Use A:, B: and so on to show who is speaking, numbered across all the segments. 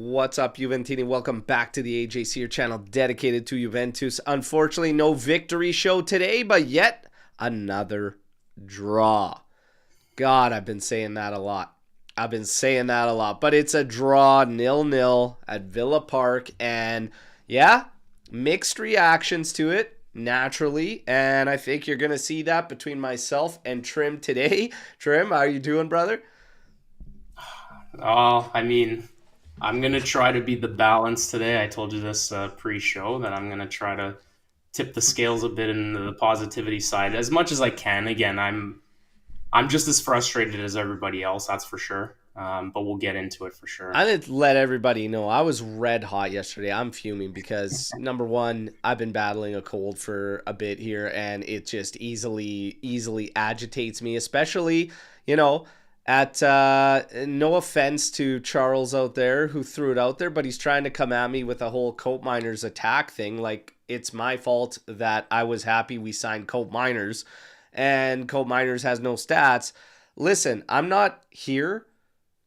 A: What's up, Juventini? Welcome back to the AJC, your channel dedicated to Juventus. Unfortunately, no victory show today, but yet another draw. God, I've been saying that a lot. But it's a draw, 0-0 at Villa Park, and yeah, mixed reactions to it, naturally, and I think you're going to see that between myself and Trim today. Trim, how are you doing, brother?
B: I'm going to try to be the balance today. I told you this pre-show that I'm going to try to tip the scales a bit in the positivity side as much as I can. Again, I'm just as frustrated as everybody else, that's for sure. But we'll get into it for sure.
A: I did let everybody know I was red hot yesterday. I'm fuming because, number one, I've been battling a cold for a bit here, and it just easily agitates me, especially, at no offense to Charles out there who threw it out there, but he's trying to come at me with a whole Cope Miners attack thing. Like, it's my fault that I was happy we signed Cope Miners, and Cope Miners has no stats. Listen, I'm not here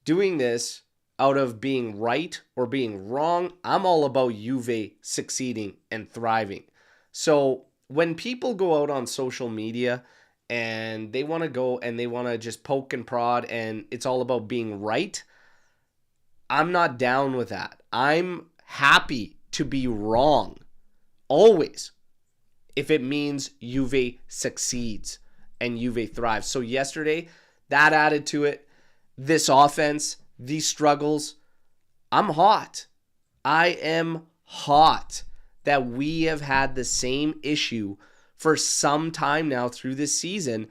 A: doing this out of being right or being wrong. I'm all about Juve succeeding and thriving. So when people go out on social media and they want to go and they want to just poke and prod and it's all about being right, I'm not down with that. I'm happy to be wrong, always, if it means Juve succeeds and Juve thrives. So yesterday, that added to it. This offense, these struggles, I'm hot. I am hot that we have had the same issue for some time now through this season,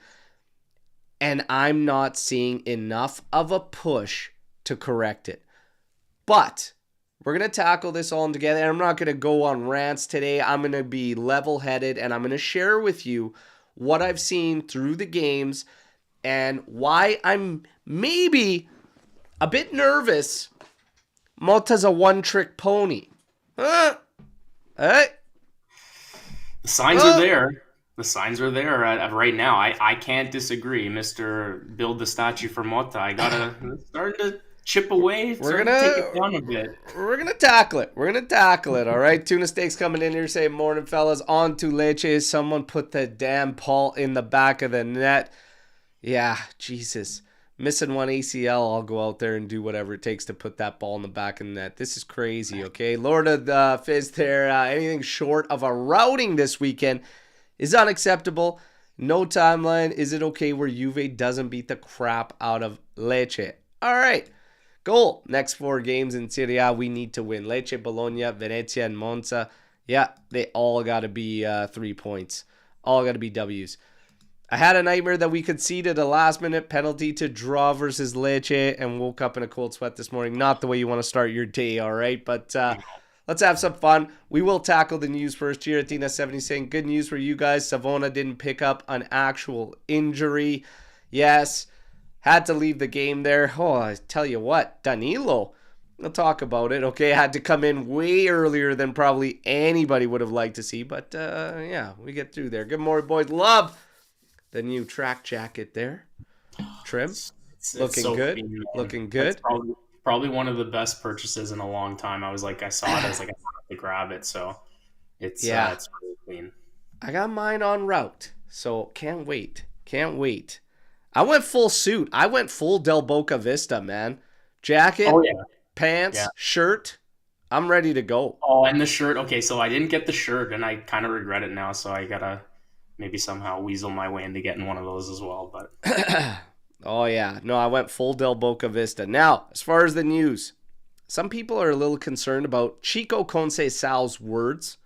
A: and I'm not seeing enough of a push to correct it. But we're going to tackle this all together, and I'm not going to go on rants today. I'm going to be level-headed, and I'm going to share with you what I've seen through the games and why I'm maybe a bit nervous. Motta's a one-trick pony. Hey.
B: The signs are there. The signs are there right now. I can't disagree, Mr. Build the statue for Motta. I gotta start to chip away.
A: We're
B: take it down a bit.
A: We're gonna tackle it. All right. Tuna Steaks coming in here saying, "Morning, fellas. On to Leche. Someone put the damn ball in the back of the net." Yeah, Jesus. Missing one ACL, I'll go out there and do whatever it takes to put that ball in the back of the net. This is crazy, okay? Lord of the Fizz there. Anything short of a routing this weekend is unacceptable. No timeline. Is it okay where Juve doesn't beat the crap out of Lecce? All right. Goal. Next 4 games in Serie A, we need to win. Lecce, Bologna, Venezia, and Monza. Yeah, they all got to be 3 points. All got to be W's. I had a nightmare that we conceded a last-minute penalty to draw versus Lecce and woke up in a cold sweat this morning. Not the way you want to start your day, all right? But let's have some fun. We will tackle the news first. Giratina70 saying, good news for you guys. Savona didn't pick up an actual injury. Yes, had to leave the game there. Oh, I tell you what, Danilo, we'll talk about it. Okay, had to come in way earlier than probably anybody would have liked to see. But, yeah, we get through there. Good morning, boys. Love the new track jacket there. Trim. Looking so good. Clean, looking good.
B: That's probably one of the best purchases in a long time. I saw it. I was like, I have to grab it. So it's really clean.
A: I got mine en route. So can't wait. I went full suit. I went full Del Boca Vista, man. Jacket, pants, shirt. I'm ready to go.
B: Oh, and the shirt. Okay, so I didn't get the shirt, and I kind of regret it now. So I gotta maybe somehow weasel my way into getting one of those as well. But
A: oh yeah, no, I went full Del Boca Vista. Now, as far as the news, some people are a little concerned about Chico Conceição's words,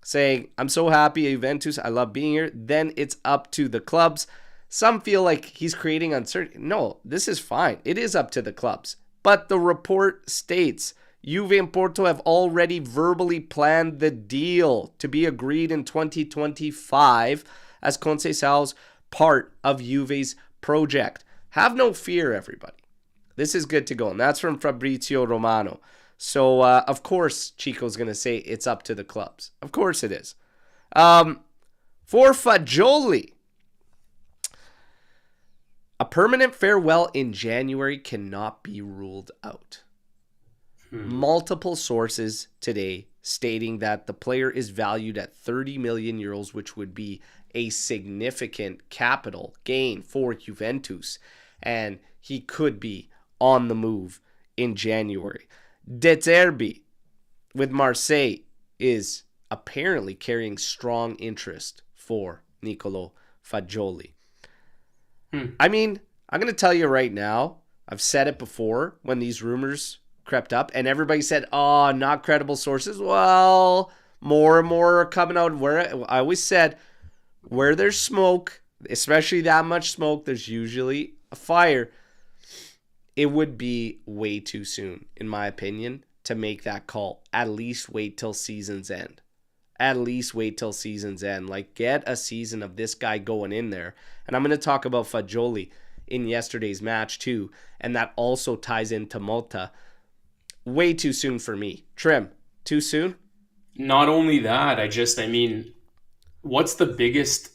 A: saying, "I'm so happy at Juventus. I love being here. Then it's up to the clubs." Some feel like he's creating uncertainty. No, this is fine. It is up to the clubs. But the report states Juve and Porto have already verbally planned the deal to be agreed in 2025 as Conceição's part of Juve's project. Have no fear, everybody. This is good to go. And that's from Fabrizio Romano. So, of course, Chico's going to say it's up to the clubs. Of course it is. For Fagioli, a permanent farewell in January cannot be ruled out. Multiple sources today stating that the player is valued at 30 million euros, which would be a significant capital gain for Juventus, and he could be on the move in January. De Zerbi with Marseille is apparently carrying strong interest for Nicolo Fagioli. I mean, I'm going to tell you right now, I've said it before when these rumors crept up and everybody said, oh, not credible sources. Well, more and more are coming out. Where I always said, where there's smoke, especially that much smoke, there's usually a fire. It would be way too soon, in my opinion, to make that call. At least wait till season's end. At least wait till season's end. Like, get a season of this guy going in there. And I'm going to talk about Fagioli in yesterday's match too, and that also ties into Motta. Way too soon for me. Trim, too soon?
B: Not only that, I mean, what's the biggest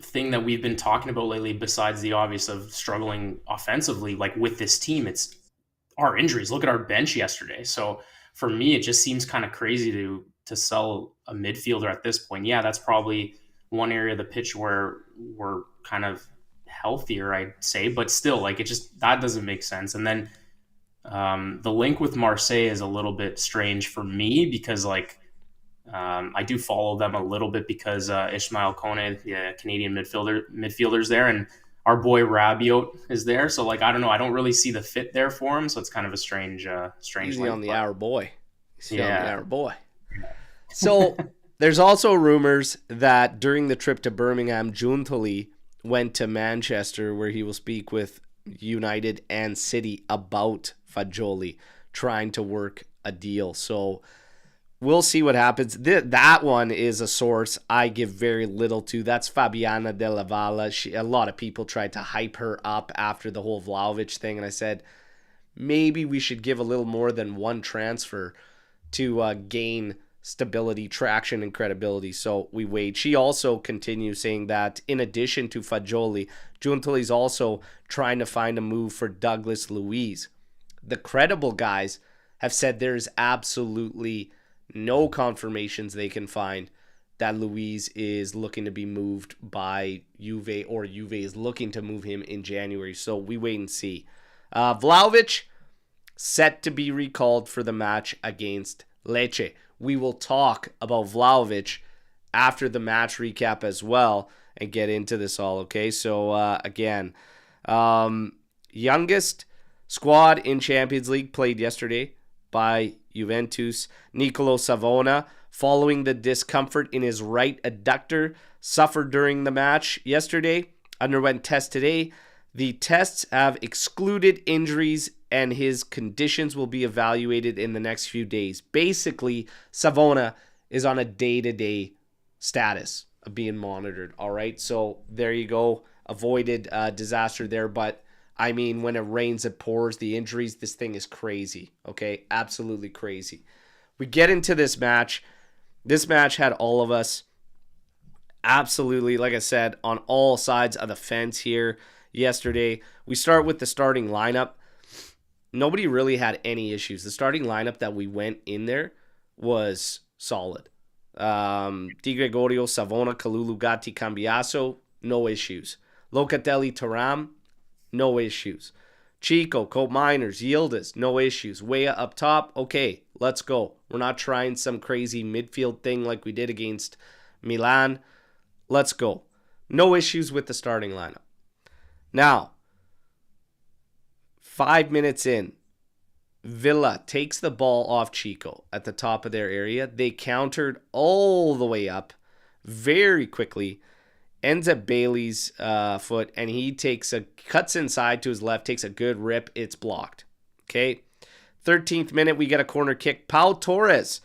B: thing that we've been talking about lately besides the obvious of struggling offensively, like with this team? It's our injuries. Look at our bench yesterday. So for me, it just seems kind of crazy to sell a midfielder at this point. Yeah, that's probably one area of the pitch where we're kind of healthier, I'd say, but still, like, it just, that doesn't make sense. And then the link with Marseille is a little bit strange for me because, like, I do follow them a little bit because Ismail Kone, the Canadian midfielder's there, and our boy Rabiot is there. So, like, I don't know, I don't really see the fit there for him. So it's kind of a strange
A: Easy
B: link.
A: On the our boy. Easy
B: Yeah.
A: on the our boy. So there's also rumors that during the trip to Birmingham, Giuntoli went to Manchester where he will speak with United and City about Fagioli, trying to work a deal. So we'll see what happens. That one is a source I give very little to. That's Fabiana Della Valle. A lot of people tried to hype her up after the whole Vlahovic thing, and I said maybe we should give a little more than one transfer to gain stability, traction, and credibility. So we wait. She also continues saying that in addition to Fagioli, Giuntoli's also trying to find a move for Douglas Luiz. The credible guys have said there's absolutely no confirmations they can find that Luiz is looking to be moved by Juve or Juve is looking to move him in January. So we wait and see. Vlahovic set to be recalled for the match against Lecce. We will talk about Vlahovic after the match recap as well and get into this all, okay? So, again, youngest squad in Champions League played yesterday by Juventus. Nicolo Savona, following the discomfort in his right adductor, suffered during the match yesterday, underwent tests today. The tests have excluded injuries and his conditions will be evaluated in the next few days. Basically, Savona is on a day-to-day status of being monitored, all right? So there you go. Avoided disaster there, but I mean, when it rains, it pours. The injuries, this thing is crazy, okay? Absolutely crazy. We get into this match. This match had all of us absolutely, like I said, on all sides of the fence here yesterday. We start with the starting lineup. Nobody really had any issues. The starting lineup that we went in there was solid. Di Gregorio, Savona, Kalulu, Gatti, Cambiaso, no issues. Locatelli, Thuram, no issues. Chico, Cope Miners, Yildiz, no issues. Weah up top, okay, let's go. We're not trying some crazy midfield thing like we did against Milan. Let's go. No issues with the starting lineup. Now, 5 minutes in, Villa takes the ball off Chico at the top of their area. They countered all the way up very quickly. Ends at Bailey's foot, and he cuts inside to his left, takes a good rip. It's blocked. Okay. 13th minute, we get a corner kick. Pau Torres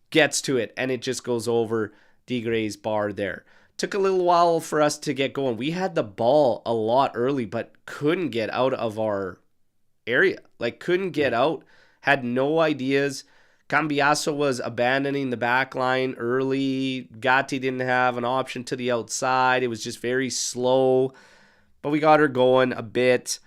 A: gets to it, and it just goes over Digray's bar there. Took a little while for us to get going. We had the ball a lot early, but couldn't get out of our area. Like, couldn't get out. Had no ideas. Cambiaso was abandoning the back line early. Gatti didn't have an option to the outside. It was just very slow. But we got her going a bit.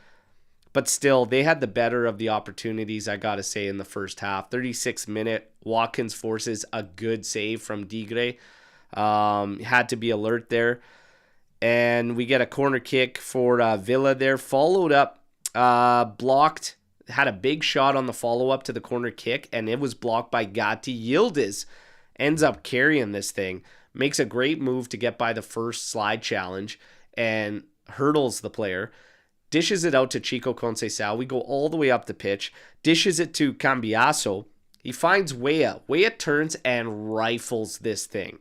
A: But still, they had the better of the opportunities, I got to say, in the first half. 36th minute, Watkins forces a good save from Digre. Had to be alert there. And we get a corner kick for Villa there. Followed up, blocked. Had a big shot on the follow-up to the corner kick, and it was blocked by Gatti. Yildiz ends up carrying this thing. Makes a great move to get by the first slide challenge and hurdles the player. Dishes it out to Chico Conceição. We go all the way up the pitch. Dishes it to Cambiaso. He finds Weah. Weah turns and rifles this thing.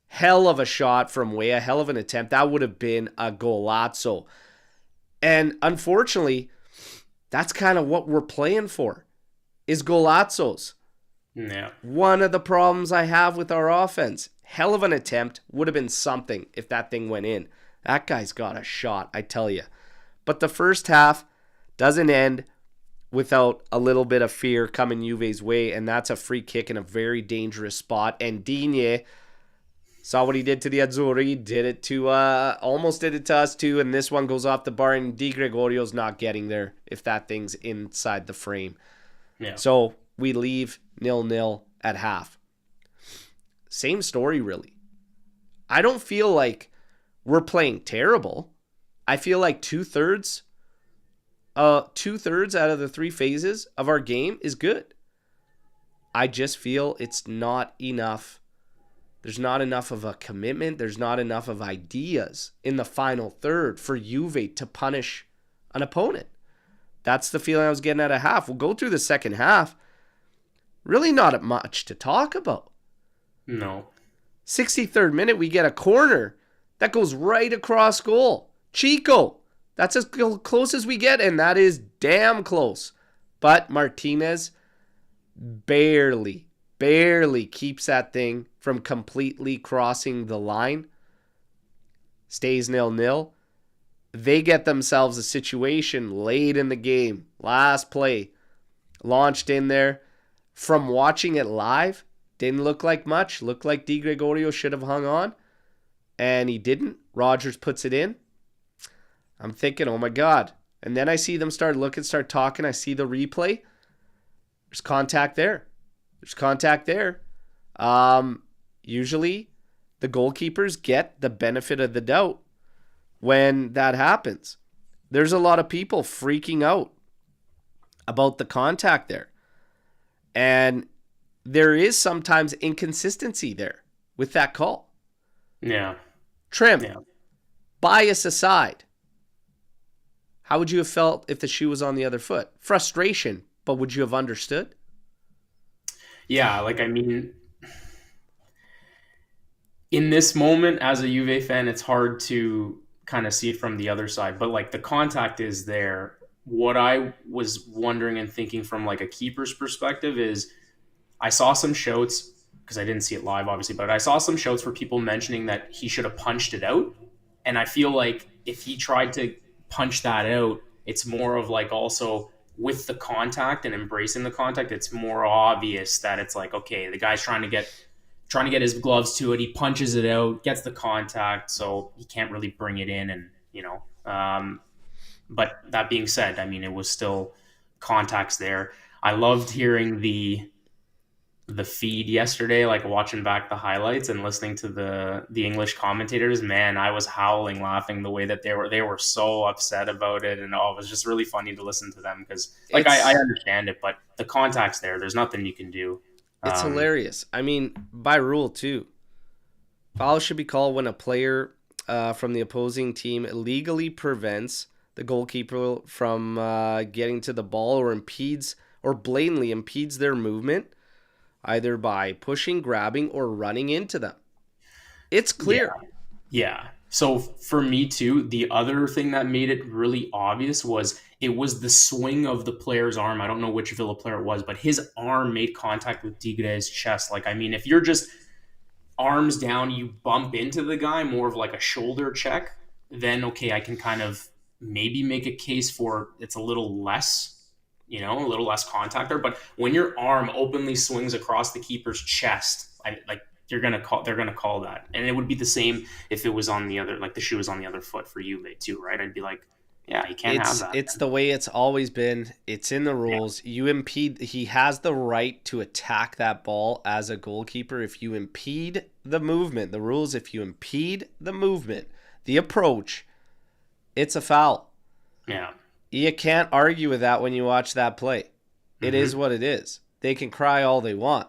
A: Hell of a shot from Weah. Hell of an attempt. That would have been a golazo. And unfortunately, that's kind of what we're playing for, is golazos.
B: Yeah.
A: One of the problems I have with our offense. Hell of an attempt. Would have been something if that thing went in. That guy's got a shot, I tell you. But the first half doesn't end without a little bit of fear coming Juve's way, and that's a free kick in a very dangerous spot. And Digne saw what he did to the Azzurri, almost did it to us too, and this one goes off the bar, and Di Gregorio's not getting there if that thing's inside the frame.
B: Yeah.
A: So we leave 0-0 at half. Same story, really. I don't feel like we're playing terrible. I feel like two-thirds out of the three phases of our game is good. I just feel it's not enough. There's not enough of a commitment. There's not enough of ideas in the final third for Juve to punish an opponent. That's the feeling I was getting at a half. We'll go through the second half. Really not much to talk about.
B: No.
A: 63rd minute, we get a corner that goes right across goal. Chico, that's as close as we get, and that is damn close. But Martinez barely keeps that thing from completely crossing the line. Stays 0-0. They get themselves a situation late in the game. Last play. Launched in there. From watching it live, didn't look like much. Looked like Di Gregorio should have hung on. And he didn't. Rogers puts it in. I'm thinking, oh my God. And then I see them start talking. I see the replay. There's contact there. Usually, the goalkeepers get the benefit of the doubt when that happens. There's a lot of people freaking out about the contact there. And there is sometimes inconsistency there with that call.
B: Yeah.
A: Trim,
B: Yeah.
A: bias aside, how would you have felt if the shoe was on the other foot? Frustration, but would you have understood?
B: Yeah, like, I mean, in this moment, as a Juve fan, it's hard to kind of see it from the other side. But, like, the contact is there. What I was wondering and thinking from, like, a keeper's perspective is I saw some shouts, because I didn't see it live, obviously, but I saw some shouts for people mentioning that he should have punched it out. And I feel like if he tried to punch that out, it's more of like also with the contact and embracing the contact, it's more obvious that it's like, okay, the guy's trying to get his gloves to it. He punches it out, gets the contact, so he can't really bring it in. And, but that being said, I mean, it was still contacts there. I loved hearing the feed yesterday, like watching back the highlights and listening to the English commentators. Man, I was howling laughing the way that they were so upset about it, and it was just really funny to listen to them because like I understand it, but the contact's there's nothing you can do.
A: It's hilarious. I mean, by rule too, foul should be called when a player from the opposing team illegally prevents the goalkeeper from getting to the ball or blatantly impedes their movement, either by pushing, grabbing, or running into them. It's clear.
B: Yeah. So for me too, the other thing that made it really obvious was it was the swing of the player's arm. I don't know which Villa player it was, but his arm made contact with Digre's chest. Like, I mean, if you're just arms down, you bump into the guy, more of like a shoulder check, then okay, I can kind of maybe make a case for it's a little less contact there. But when your arm openly swings across the keeper's chest, they're gonna call that, and it would be the same if it was on the other, like the shoe was on the other foot for Juve too, right? I'd be like, Yeah, you can't have
A: It's
B: that.
A: it's the way it's always been. It's in the
B: Yeah,
A: rules. You impede. He has the right to attack that ball as a goalkeeper. If you impede the movement, the rules. If you impede the movement, the approach, it's a foul.
B: yeah.
A: You can't argue with that when you watch that play. It is
B: Hmm.
A: what it is. They can cry all they want,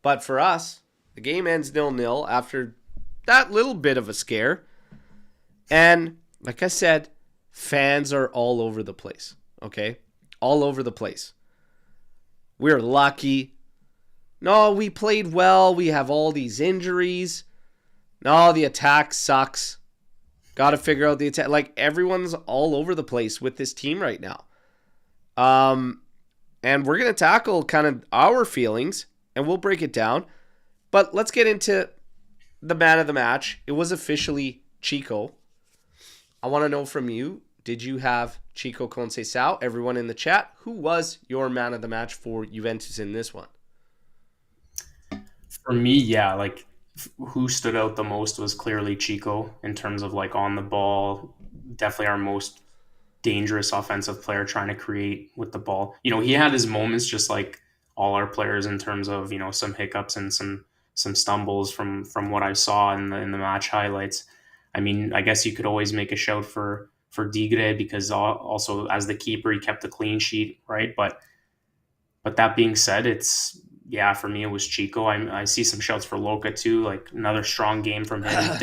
A: but for us, the game ends 0-0 after that little bit of a scare. And like I said, fans are all over the place. Okay? All over the place. We're lucky. No, we played well. We have all these injuries. No, the attack sucks. Got to figure out the attack. Like everyone's all over the place with this team right now. Um, and we're gonna tackle kind of our feelings, and we'll break it down. But let's get into the man of the match. It was officially Chico. I want to know from you, did you have Chico Conceição? Everyone in the chat, who was your man of the match for Juventus in this one?
B: For me, yeah, like who stood out the most was clearly Chico in terms of like on the ball. Definitely our most dangerous offensive player trying to create with the ball. He had his moments just like all our players in terms of, some hiccups and some stumbles from what I saw in the match highlights. I mean, I guess you could always make a shout for Digre because also as the keeper he kept a clean sheet, right? But that being said, it's yeah, for me it was Chico. I see some shouts for Luca too, like another strong game from him.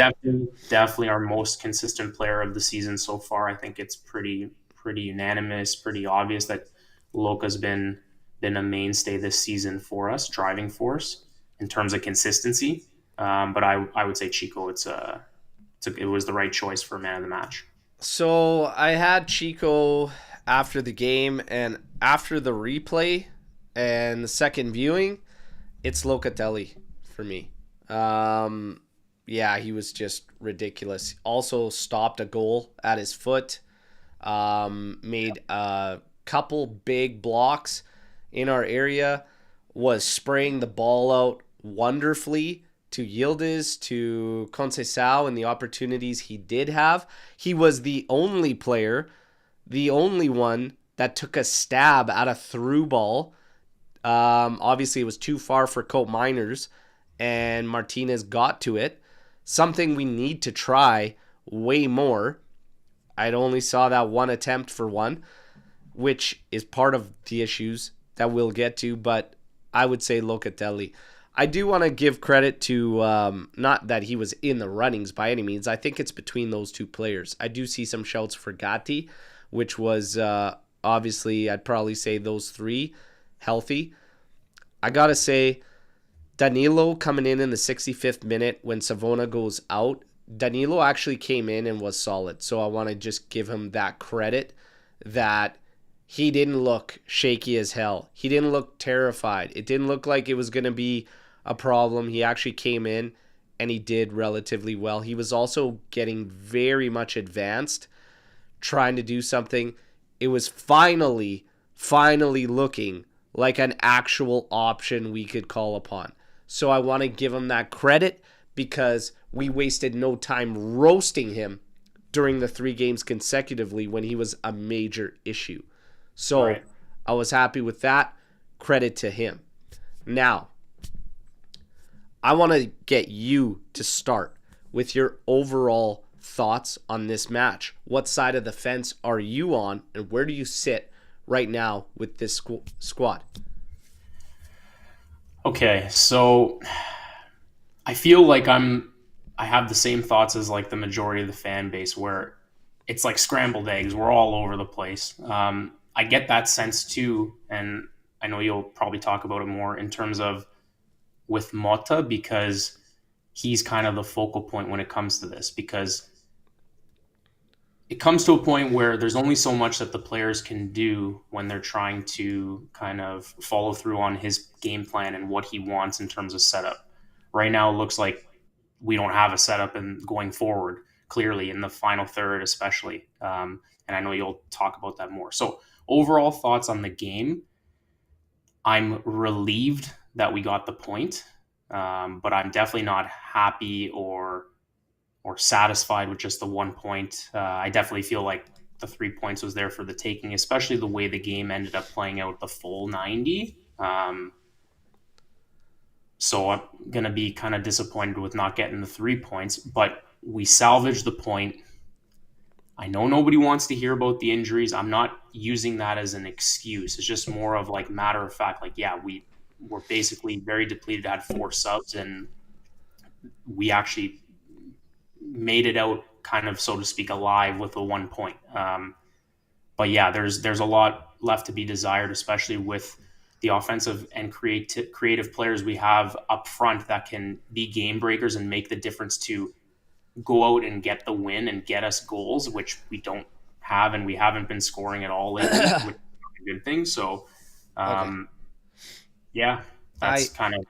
B: Definitely our most consistent player of the season so far. I think it's pretty unanimous, pretty obvious that Luca's been a mainstay this season for us, driving force in terms of consistency. But I would say Chico. It was the right choice for man of the match.
A: So I had Chico after the game and after the replay and the second viewing, it's Locatelli for me. Um, yeah, he was just ridiculous. Also stopped a goal at his foot. Made a couple big blocks in our area. Was spraying the ball out wonderfully to Yildiz, to Conceição, and the opportunities he did have. He was the only player, the only one that took a stab at a through ball. Obviously, it was too far for Cope Miners, and Martinez got to it. Something we need to try way more. I'd only saw that one attempt for one, which is part of the issues that we'll get to, but I would say Locatelli. I do want to give credit to, not that he was in the runnings by any means. I think it's between those two players. I do see some shouts for Gatti, which was obviously, I'd probably say those three healthy. I got to say, Danilo coming in the 65th minute when Savona goes out. Danilo actually came in and was solid. So I want to just give him that credit that he didn't look shaky as hell. He didn't look terrified. It didn't look like it was going to be a problem. He actually came in and he did relatively well. He was also getting very much advanced, trying to do something. It was finally looking like an actual option we could call upon. So I want to give him that credit because we wasted no time roasting him during the 3 games consecutively when he was a major issue. So
B: Right.
A: I was happy with that. Credit to him. Now, I want to get you to start with your overall thoughts on this match. What side of the fence are you on, and where do you sit right now with this squad?
B: Okay, so I feel like I have the same thoughts as like the majority of the fan base where it's like scrambled eggs. We're all over the place. I get that sense too, and I know you'll probably talk about it more in terms of with Motta because he's kind of the focal point when it comes to this because it comes to a point where there's only so much that the players can do when they're trying to kind of follow through on his game plan and what he wants in terms of setup. Right now, it looks like we don't have a setup and going forward clearly in the final third, especially. And I know you'll talk about that more. So, overall thoughts on the game. I'm relieved that we got the point, but I'm definitely not happy or satisfied with just the 1 point. I definitely feel like the 3 points was there for the taking, especially the way the game ended up playing out the full 90. So I'm going to be kind of disappointed with not getting the 3 points, but we salvaged the point. I know nobody wants to hear about the injuries. I'm not using that as an excuse. It's just more of like matter of fact, like, yeah, we were basically very depleted, had 4 subs, and we actually made it out kind of, so to speak, alive with a 1 point. But yeah, there's a lot left to be desired, especially with the offensive and creative players we have up front that can be game breakers and make the difference to go out and get the win and get us goals, which we don't have, and we haven't been scoring at all lately, which is a good thing. So,
A: Okay.
B: Yeah,
A: I
B: that's kind of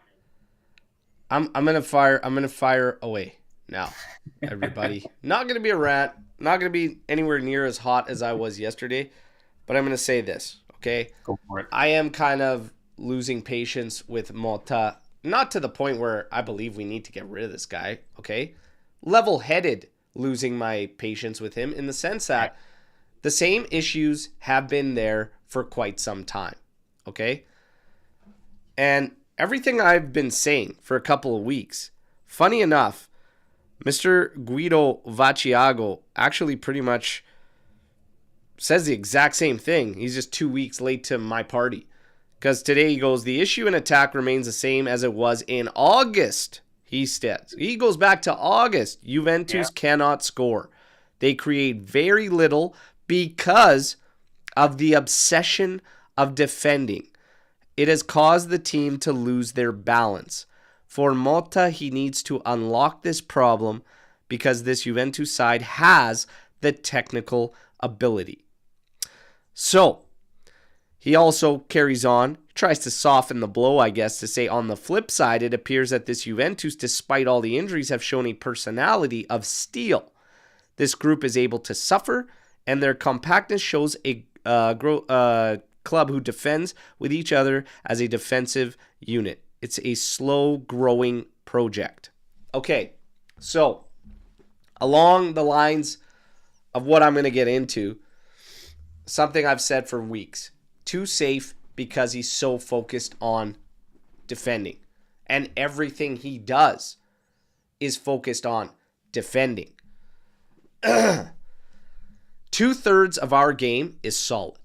A: I'm gonna fire away now, everybody. Not gonna be a rant. Not gonna be anywhere near as hot as I was yesterday, but I'm gonna say this. Okay,
B: go for it.
A: I am kind of losing patience with Motta. Not to the point where I believe we need to get rid of this guy. Okay, level-headed losing my patience with him in the sense that the same issues have been there for quite some time. Okay, and everything I've been saying for a couple of weeks, funny enough, Mr. Guido Vacciago actually pretty much says the exact same thing. He's just 2 weeks late to my party. Because today he goes, the issue in attack remains the same as it was in August. He says. He goes back to August. Juventus cannot score. They create very little because of the obsession of defending. It has caused the team to lose their balance. For Motta, he needs to unlock this problem because this Juventus side has the technical ability. So, he also carries on, tries to soften the blow, I guess, to say on the flip side, it appears that this Juventus, despite all the injuries, have shown a personality of steel. This group is able to suffer, and their compactness shows a club who defends with each other as a defensive unit. It's a slow-growing project. Okay, so along the lines of what I'm going to get into, something I've said for weeks. Too safe because he's so focused on defending. And everything he does is focused on defending. 2/3 of our game is solid.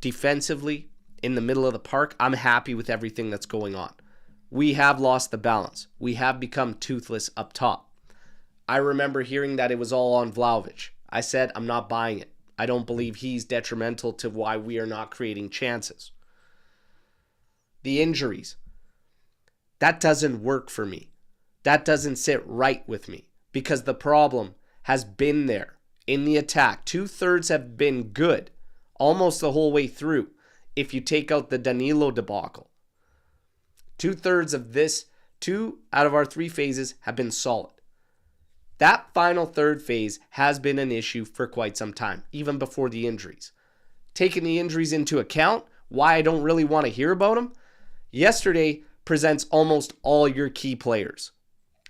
A: Defensively, in the middle of the park, I'm happy with everything that's going on. We have lost the balance. We have become toothless up top. I remember hearing that it was all on Vlahovic. I said, I'm not buying it. I don't believe he's detrimental to why we are not creating chances. The injuries. That doesn't work for me. That doesn't sit right with me because the problem has been there in the attack. 2/3 have been good almost the whole way through if you take out the Danilo debacle. 2/3 of this, 2 out of our 3 phases have been solid. That final third phase has been an issue for quite some time, even before the injuries. Taking the injuries into account, why I don't really want to hear about them, yesterday presents almost all your key players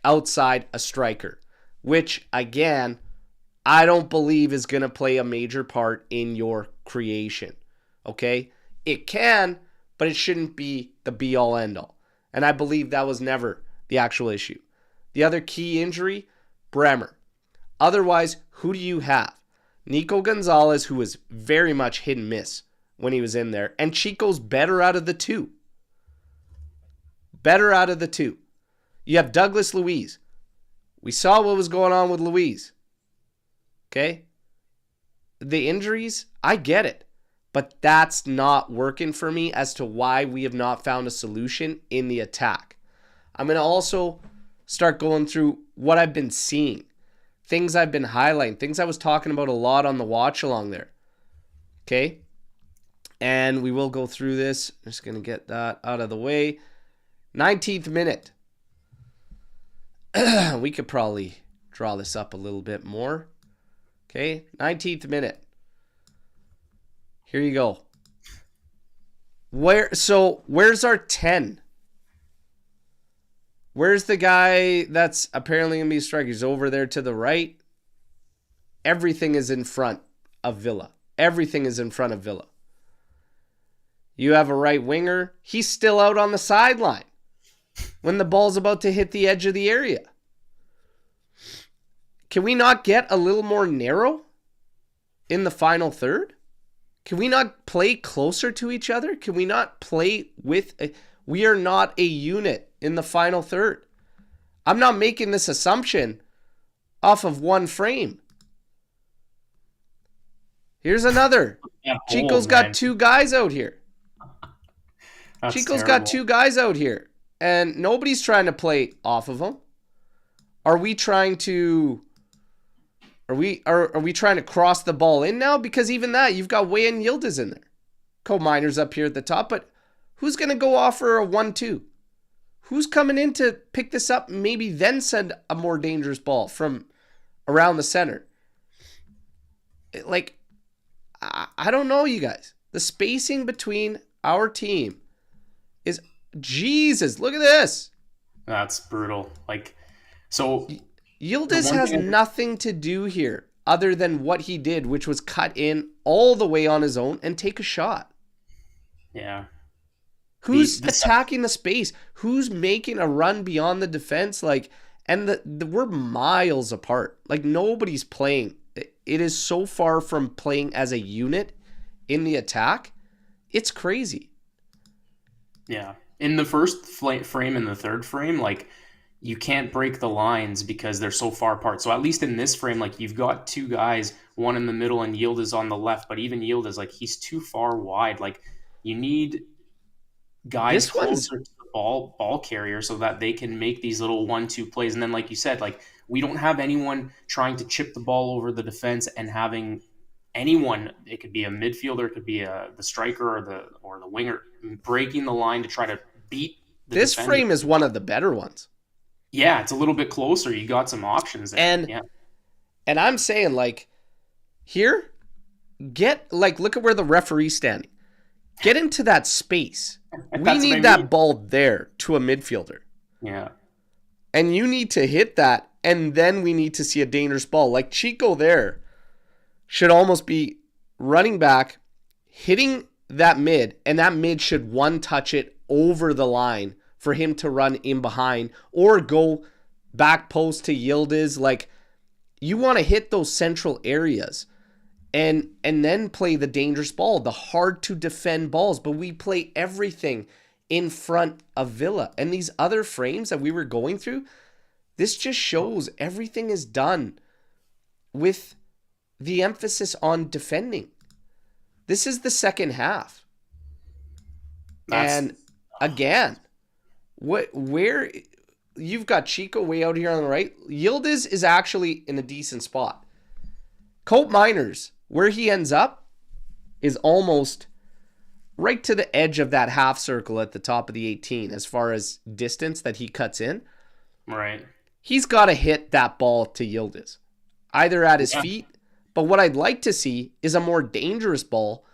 A: outside a striker, which, again, I don't believe is going to play a major part in your creation. Okay? It can, but it shouldn't be the be-all, end-all. And I believe that was never the actual issue. The other key injury, Bremer. Otherwise, who do you have? Nico Gonzalez, who was very much hit and miss when he was in there. And Chico's better out of the two. Better out of the two. You have Douglas Luiz. We saw what was going on with Luiz. Okay? The injuries, I get it. But that's not working for me as to why we have not found a solution in the attack. I'm going to also start going through what I've been seeing. Things I've been highlighting. Things I was talking about a lot on the watch along there. Okay? And we will go through this. I'm just going to get that out of the way. 19th minute. We could probably draw this up a little bit more. Okay? 19th minute. Here you go. Where's our 10? Where's the guy that's apparently going to be a striker? He's over there to the right. Everything is in front of Villa. Everything is in front of Villa. You have a right winger. He's still out on the sideline when the ball's about to hit the edge of the area. Can we not get a little more narrow in the final third? Can we not play closer to each other? Can we not play with... We are not a unit in the final third. I'm not making this assumption off of one frame. Here's another. Chico's got two guys out here. Chico's got two guys out here. And nobody's trying to play off of him. Are we trying to... Are we trying to cross the ball in now? Because even that, you've got Way and Yildiz in there. Co-Miners up here at the top. But who's going to go off for a 1-2? Who's coming in to pick this up and maybe then send a more dangerous ball from around the center? Like, I don't know, you guys. The spacing between our team is... Jesus, look at this.
B: That's brutal. Like, so...
A: Yildiz has nothing to do here other than what he did, which was cut in all the way on his own and take a shot.
B: Yeah.
A: Who's attacking the space? Who's making a run beyond the defense? Like, and we're miles apart. Like, nobody's playing. It is so far from playing as a unit in the attack. It's crazy.
B: Yeah. In the first frame and the third frame, like, you can't break the lines because they're so far apart. So at least in this frame, like, you've got two guys, one in the middle and Yildiz on the left, but even Yildiz, like, he's too far wide. Like, you need guys closer to the ball carrier so that they can make these little 1-2 plays. And then, like you said, like, we don't have anyone trying to chip the ball over the defense and having anyone, it could be a midfielder, it could be the striker or the winger, breaking the line to try to beat the
A: This
B: defender.
A: frame is one of the better ones.
B: Yeah, it's a little bit closer. You got some options there.
A: And I'm saying, like, here, look at where the referee's standing. Get into that space. We need that ball there to a midfielder.
B: Yeah.
A: And you need to hit that, and then we need to see a dangerous ball. Like, Chico there should almost be running back, hitting that mid, and that mid should one-touch it over the line for him to run in behind or go back post to Yildiz. Like, you want to hit those central areas and then play the dangerous ball, the hard to defend balls. But we play everything in front of Villa. And these other frames that we were going through, this just shows everything is done with the emphasis on defending. This is the second half. And again, where you've got Chico way out here on the right. Yildiz is actually in a decent spot. Cope Miners, where he ends up, is almost right to the edge of that half circle at the top of the 18 as far as distance that he cuts in.
B: Right.
A: He's got to hit that ball to Yildiz, either at his feet, but what I'd like to see is a more dangerous ball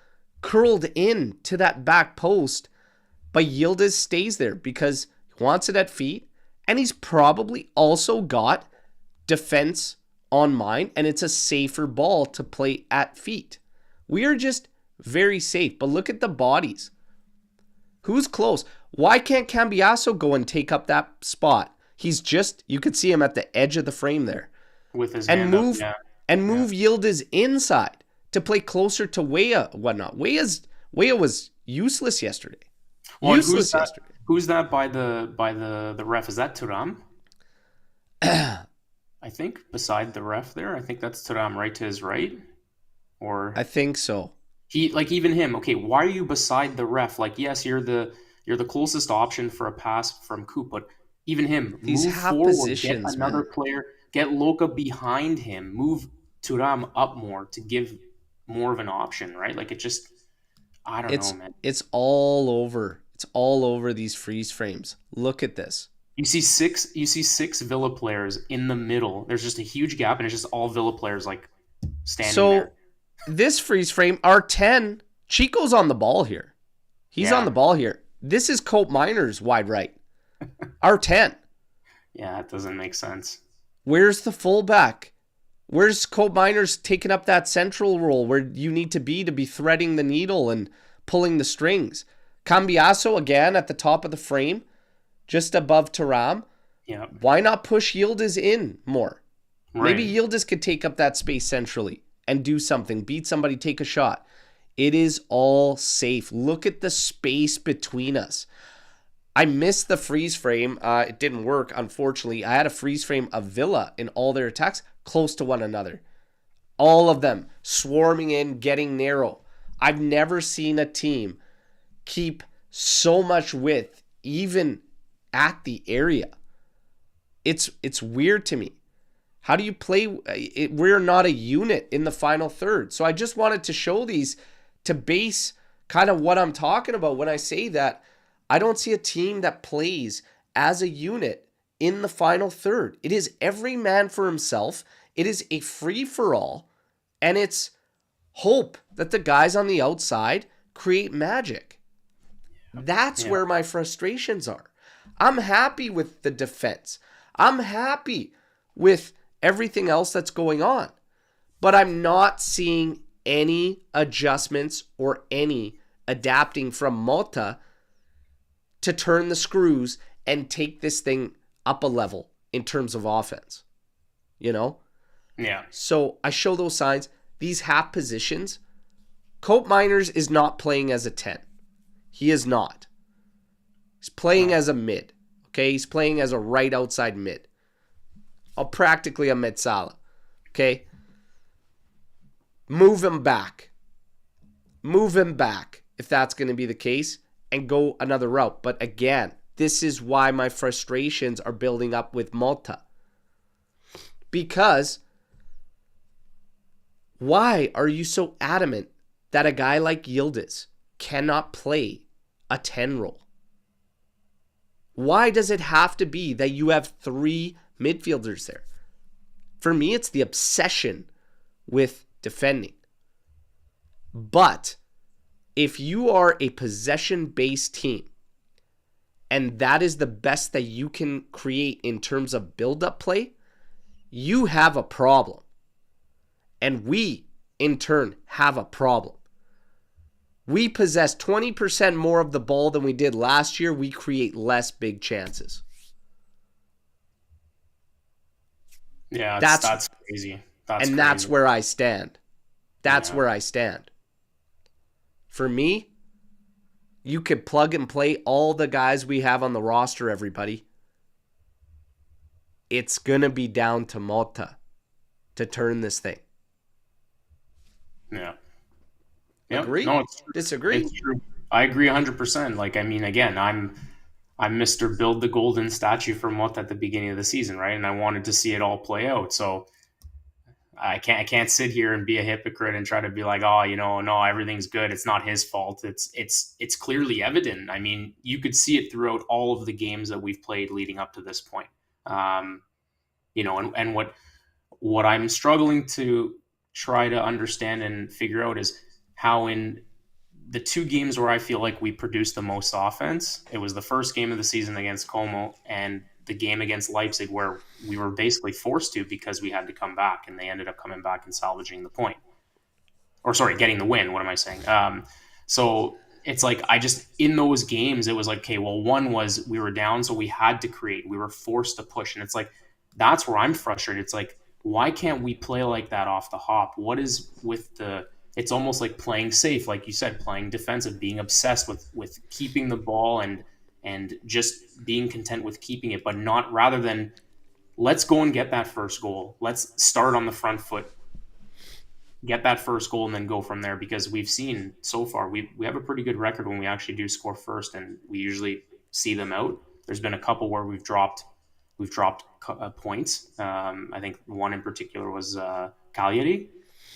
A: curled in to that back post, but Yildiz stays there because he wants it at feet, and he's probably also got defense on mind, and it's a safer ball to play at feet. We are just very safe, but look at the bodies. Who's close? Why can't Cambiasso go and take up that spot? He's just, you could see him at the edge of the frame there.
B: With his
A: and
B: hand
A: move
B: up,
A: and move Yildiz inside to play closer to Weah, whatnot. Weah was useless yesterday.
B: Well, who's that by the ref? Is that Thuram? I think beside the ref there. I think that's Thuram right to his right. Or
A: I think so.
B: He, like, even him. Okay, why are you beside the ref? Like, yes, you're the closest option for a pass from Coop, but even him,
A: these
B: move
A: half
B: forward,
A: positions,
B: get another player, get Luca behind him, move Thuram up more to give more of an option, right? Like, it just, I don't know, man.
A: It's all over. It's all over these freeze frames. Look at this.
B: You see six Villa players in the middle. There's just a huge gap, and it's just all Villa players, like, standing there.
A: This freeze frame, our 10, Chico's on the ball here. He's on the ball here. This is Cope Miners wide right. Our 10.
B: Yeah, it doesn't make sense.
A: Where's the fullback? Where's Colt Miners taking up that central role where you need to be threading the needle and pulling the strings? Cambiaso again at the top of the frame, just above Thuram.
B: Yeah.
A: Why not push Yildiz in more?
B: Right.
A: Maybe Yildiz could take up that space centrally and do something, beat somebody, take a shot. It is all safe. Look at the space between us. I missed the freeze frame. It didn't work, unfortunately. I had a freeze frame of Villa in all their attacks close to one another. All of them swarming in, getting narrow. I've never seen a team keep so much width, even at the area. It's weird to me. How do you play? We're not a unit in the final third. So I just wanted to show these to base kind of what I'm talking about when I say that I don't see a team that plays as a unit in the final third. It is every man for himself. It is a free-for-all. And it's hope that the guys on the outside create magic. That's where my frustrations are. I'm happy with the defense. I'm happy with everything else that's going on. But I'm not seeing any adjustments or any adapting from Motta to turn the screws and take this thing up a level in terms of offense. You know?
B: Yeah.
A: So I show those signs. These half positions, Colt Miners is not playing as a 10. He is not. He's playing as a mid. Okay? He's playing as a right outside mid. Practically a mid-sala. Okay? Move him back. Move him back if that's going to be the case and go another route. But again, this is why my frustrations are building up with Motta. Because why are you so adamant that a guy like Yildiz cannot play a 10 role? Why does it have to be that you have 3 midfielders there? For me, it's the obsession with defending. But if you are a possession-based team and that is the best that you can create in terms of build-up play, you have a problem. And we, in turn, have a problem. We possess 20% more of the ball than we did last year. We create less big chances.
B: Yeah, that's crazy.
A: That's where I stand. That's where I stand. For me, you could plug and play all the guys we have on the roster, everybody. It's going to be down to Motta to turn this thing.
B: Yeah.
A: Agree?
B: No,
A: Disagree?
B: It's true. I agree 100%. Like, I mean, again, I'm Mr. Build the Golden Statue for Motta at the beginning of the season, right? And I wanted to see it all play out. So I can't sit here and be a hypocrite and try to be like, oh, no, everything's good. It's not his fault. It's clearly evident. I mean, you could see it throughout all of the games that we've played leading up to this point. And what I'm struggling to try to understand and figure out is how in the 2 games where I feel like we produced the most offense, it was the first game of the season against Como and the game against Leipzig where we were basically forced to because we had to come back, and they ended up coming back and salvaging the point. Or sorry, getting the win. What am I saying? So it's like in those games, it was like, okay, well, one was we were down, so we had to create. We were forced to push. And it's like, that's where I'm frustrated. It's like, why can't we play like that off the hop? What is with it's almost like playing safe, like you said, playing defensive, being obsessed with keeping the ball and just being content with keeping it, but not rather than let's go and get that first goal. Let's start on the front foot, get that first goal, and then go from there. Because we've seen so far, we have a pretty good record when we actually do score first, and we usually see them out. There's been a couple where we've dropped points. I think one in particular was Cagliari.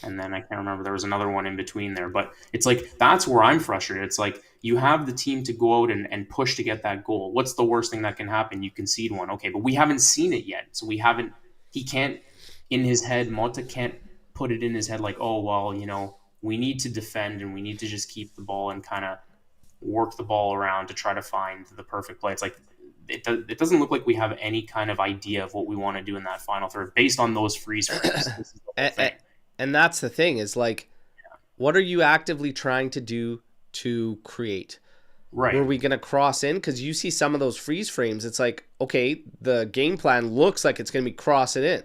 B: And then I can't remember, there was another one in between there. But it's like, that's where I'm frustrated. It's like, you have the team to go out and push to get that goal. What's the worst thing that can happen? You concede one. Okay, but we haven't seen it yet. So he can't, in his head, Motta can't put it in his head like, oh, well, we need to defend and we need to just keep the ball and kind of work the ball around to try to find the perfect play. It's like, it doesn't look like we have any kind of idea of what we want to do in that final third based on those freeze frames. This is the whole thing.
A: And that's the thing is like, what are you actively trying to do to create?
B: Right.
A: Were we going to cross in? Because you see some of those freeze frames. It's like, okay, the game plan looks like it's going to be crossing in.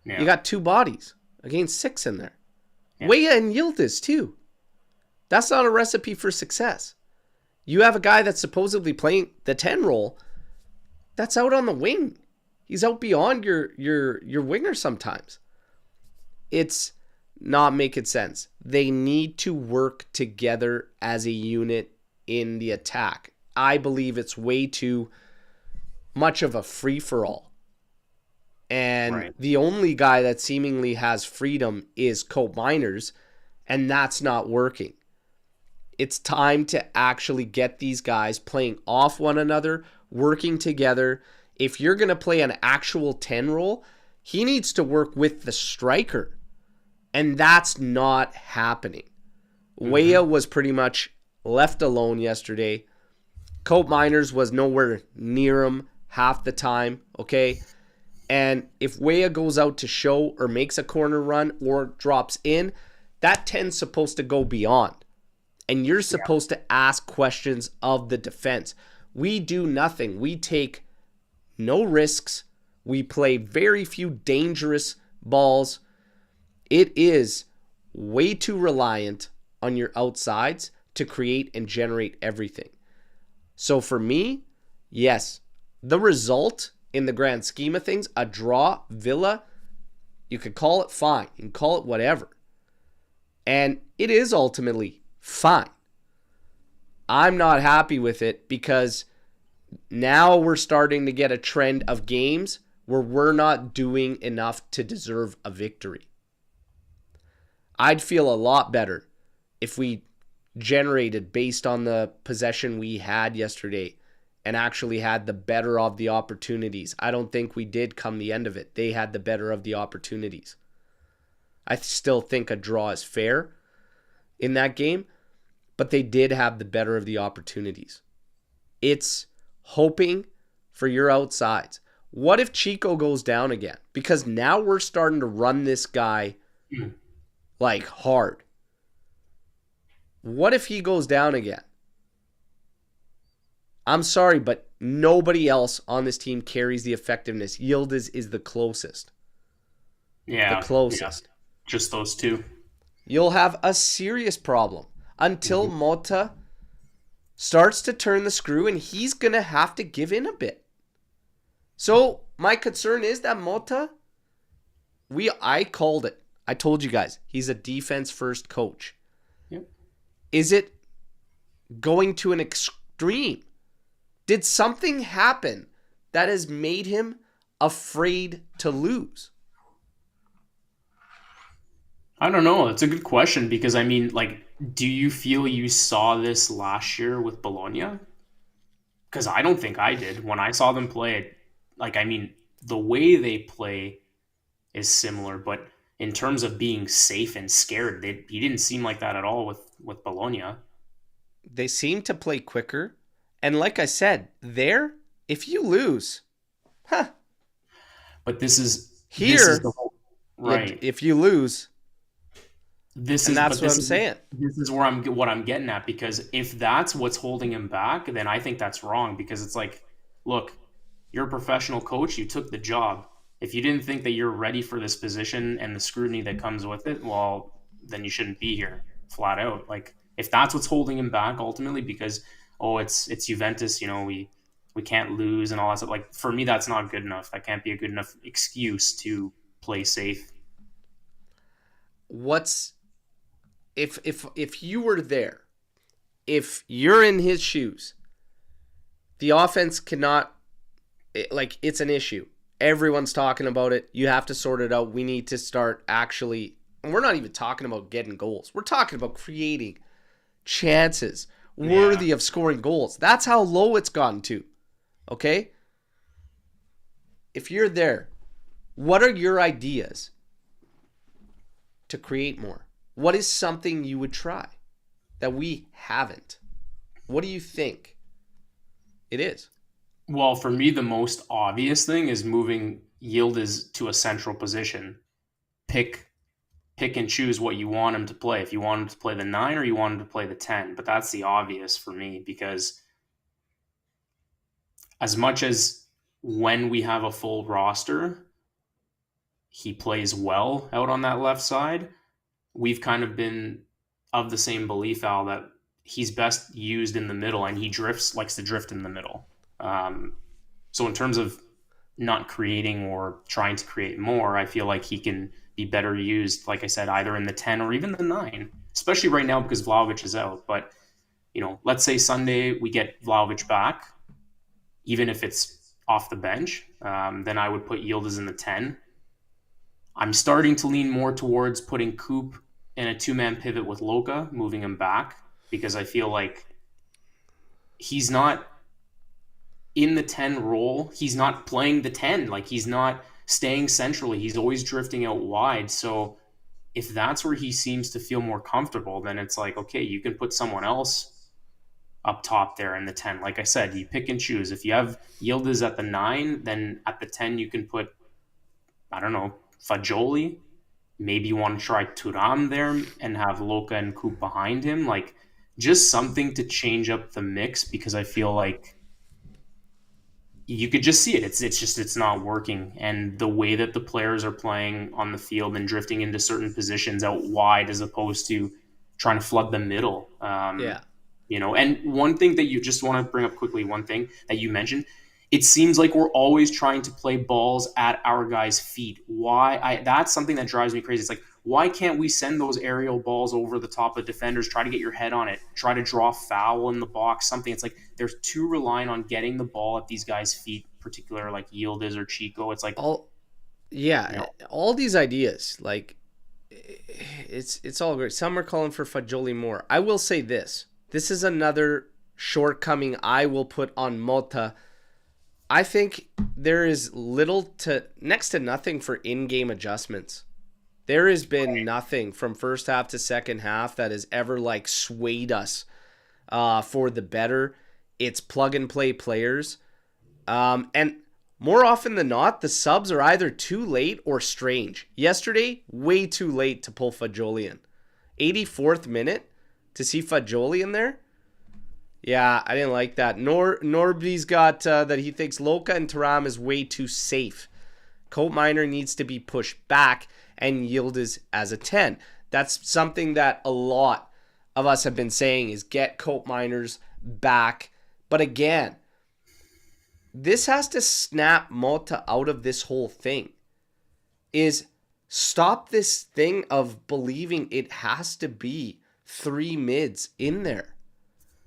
B: Yeah.
A: You got 2 bodies against 6 in there.
B: Yeah.
A: Weah and Yildiz too. That's not a recipe for success. You have a guy that's supposedly playing the 10 role that's out on the wing. He's out beyond your winger sometimes. It's not making sense. They need to work together as a unit in the attack. I believe it's way too much of a free-for-all. And the only guy that seemingly has freedom is Cope Miners, and that's not working. It's time to actually get these guys playing off one another, working together. If you're going to play an actual 10 role, he needs to work with the striker. And that's not happening. Weah was pretty much left alone yesterday. Cope Miners was nowhere near him half the time, okay? And if Weah goes out to show or makes a corner run or drops in, that 10's supposed to go beyond. And you're supposed to ask questions of the defense. We do nothing. We take no risks. We play very few dangerous balls. It is way too reliant on your outsides to create and generate everything. So for me, yes, the result in the grand scheme of things, a draw, Villa, you could call it fine. You can call it whatever. And it is ultimately fine. I'm not happy with it because now we're starting to get a trend of games where we're not doing enough to deserve a victory. I'd feel a lot better if we generated based on the possession we had yesterday and actually had the better of the opportunities. I don't think we did come the end of it. They had the better of the opportunities. I still think a draw is fair in that game, but they did have the better of the opportunities. It's hoping for your outsides. What if Chico goes down again? Because now we're starting to run this guy like hard. What if he goes down again? I'm sorry, but nobody else on this team carries the effectiveness. Yildiz is the closest.
B: Yeah.
A: The closest.
B: Yeah. Just those 2.
A: You'll have a serious problem until Motta starts to turn the screw, and he's going to have to give in a bit. So my concern is that Motta, I called it. I told you guys, he's a defense-first coach.
B: Yep.
A: Is it going to an extreme? Did something happen that has made him afraid to lose?
B: I don't know. It's a good question because, I mean, like, do you feel you saw this last year with Bologna? Because I don't think I did. When I saw them play, like, I mean, the way they play is similar, but in terms of being safe and scared, he didn't seem like that at all with Bologna.
A: They seem to play quicker. And like I said, if you lose,
B: But this is
A: the
B: whole, right.
A: If you lose,
B: that's what I'm saying. This is what I'm getting at, because if that's what's holding him back, then I think that's wrong, because it's like, look, you're a professional coach, you took the job. If you didn't think that you're ready for this position and the scrutiny that comes with it, well, then you shouldn't be here, flat out. Like, if that's what's holding him back ultimately, because it's Juventus, we can't lose and all that stuff. Like, for me, that's not good enough. That can't be a good enough excuse to play safe.
A: If you were there, if you're in his shoes, the offense cannot, it's an issue. Everyone's talking about it. You have to sort it out. We need to start actually, and we're not even talking about getting goals. We're talking about creating chances worthy of scoring goals. That's how low it's gotten to. Okay? If you're there, what are your ideas to create more? What is something you would try that we haven't? What do you think it is?
B: Well, for me, the most obvious thing is moving Yildiz to a central position. Pick pick and choose what you want him to play. If you want him to play the 9 or you want him to play the 10. But that's the obvious for me because as much as when we have a full roster, he plays well out on that left side, we've kind of been of the same belief, Al, that he's best used in the middle, and he likes to drift in the middle. So in terms of not creating or trying to create more, I feel like he can be better used, like I said, either in the 10 or even the 9, especially right now because Vlahovic is out. But, let's say Sunday we get Vlahovic back, even if it's off the bench, then I would put Yildiz in the 10. I'm starting to lean more towards putting Coop in a two-man pivot with Luca, moving him back, because I feel like he's not in the 10 role. He's not playing the 10. Like, he's not staying centrally. He's always drifting out wide. So if that's where he seems to feel more comfortable, then it's like, okay, you can put someone else up top there in the 10. Like I said, you pick and choose. If you have Yildiz at the 9, then at the 10 you can put, I don't know, Fagioli. Maybe you want to try Turam there and have Luca and Coop behind him. Like, just something to change up the mix, because I feel like you could just see it. It's not working. And the way that the players are playing on the field and drifting into certain positions out wide as opposed to trying to flood the middle.
A: Yeah.
B: And one thing that you just want to bring up quickly, one thing that you mentioned, it seems like we're always trying to play balls at our guys' feet. That's something that drives me crazy. It's like, why can't we send those aerial balls over the top of defenders, try to get your head on it, try to draw foul in the box, something? It's like they're too reliant on getting the ball at these guys' feet, particularly like Yildiz or Chico. It's like,
A: all these ideas, like, it's all great. Some are calling for Fagioli more. I will say this. This is another shortcoming I will put on Motta. I think there is little to next to nothing for in-game adjustments. There has been nothing from first half to second half that has ever like swayed us for the better. It's plug and play players. And more often than not, the subs are either too late or strange. Yesterday, way too late to pull Fagioli in. 84th minute to see Fagioli in there. Yeah, I didn't like that. Norby's got that he thinks Luca and Thuram is way too safe. Colt Miner needs to be pushed back and Yildiz as a 10. That's something that a lot of us have been saying, is get Colt Miners back. But again, this has to snap Motta out of this whole thing. Is stop this thing of believing it has to be 3 mids in there.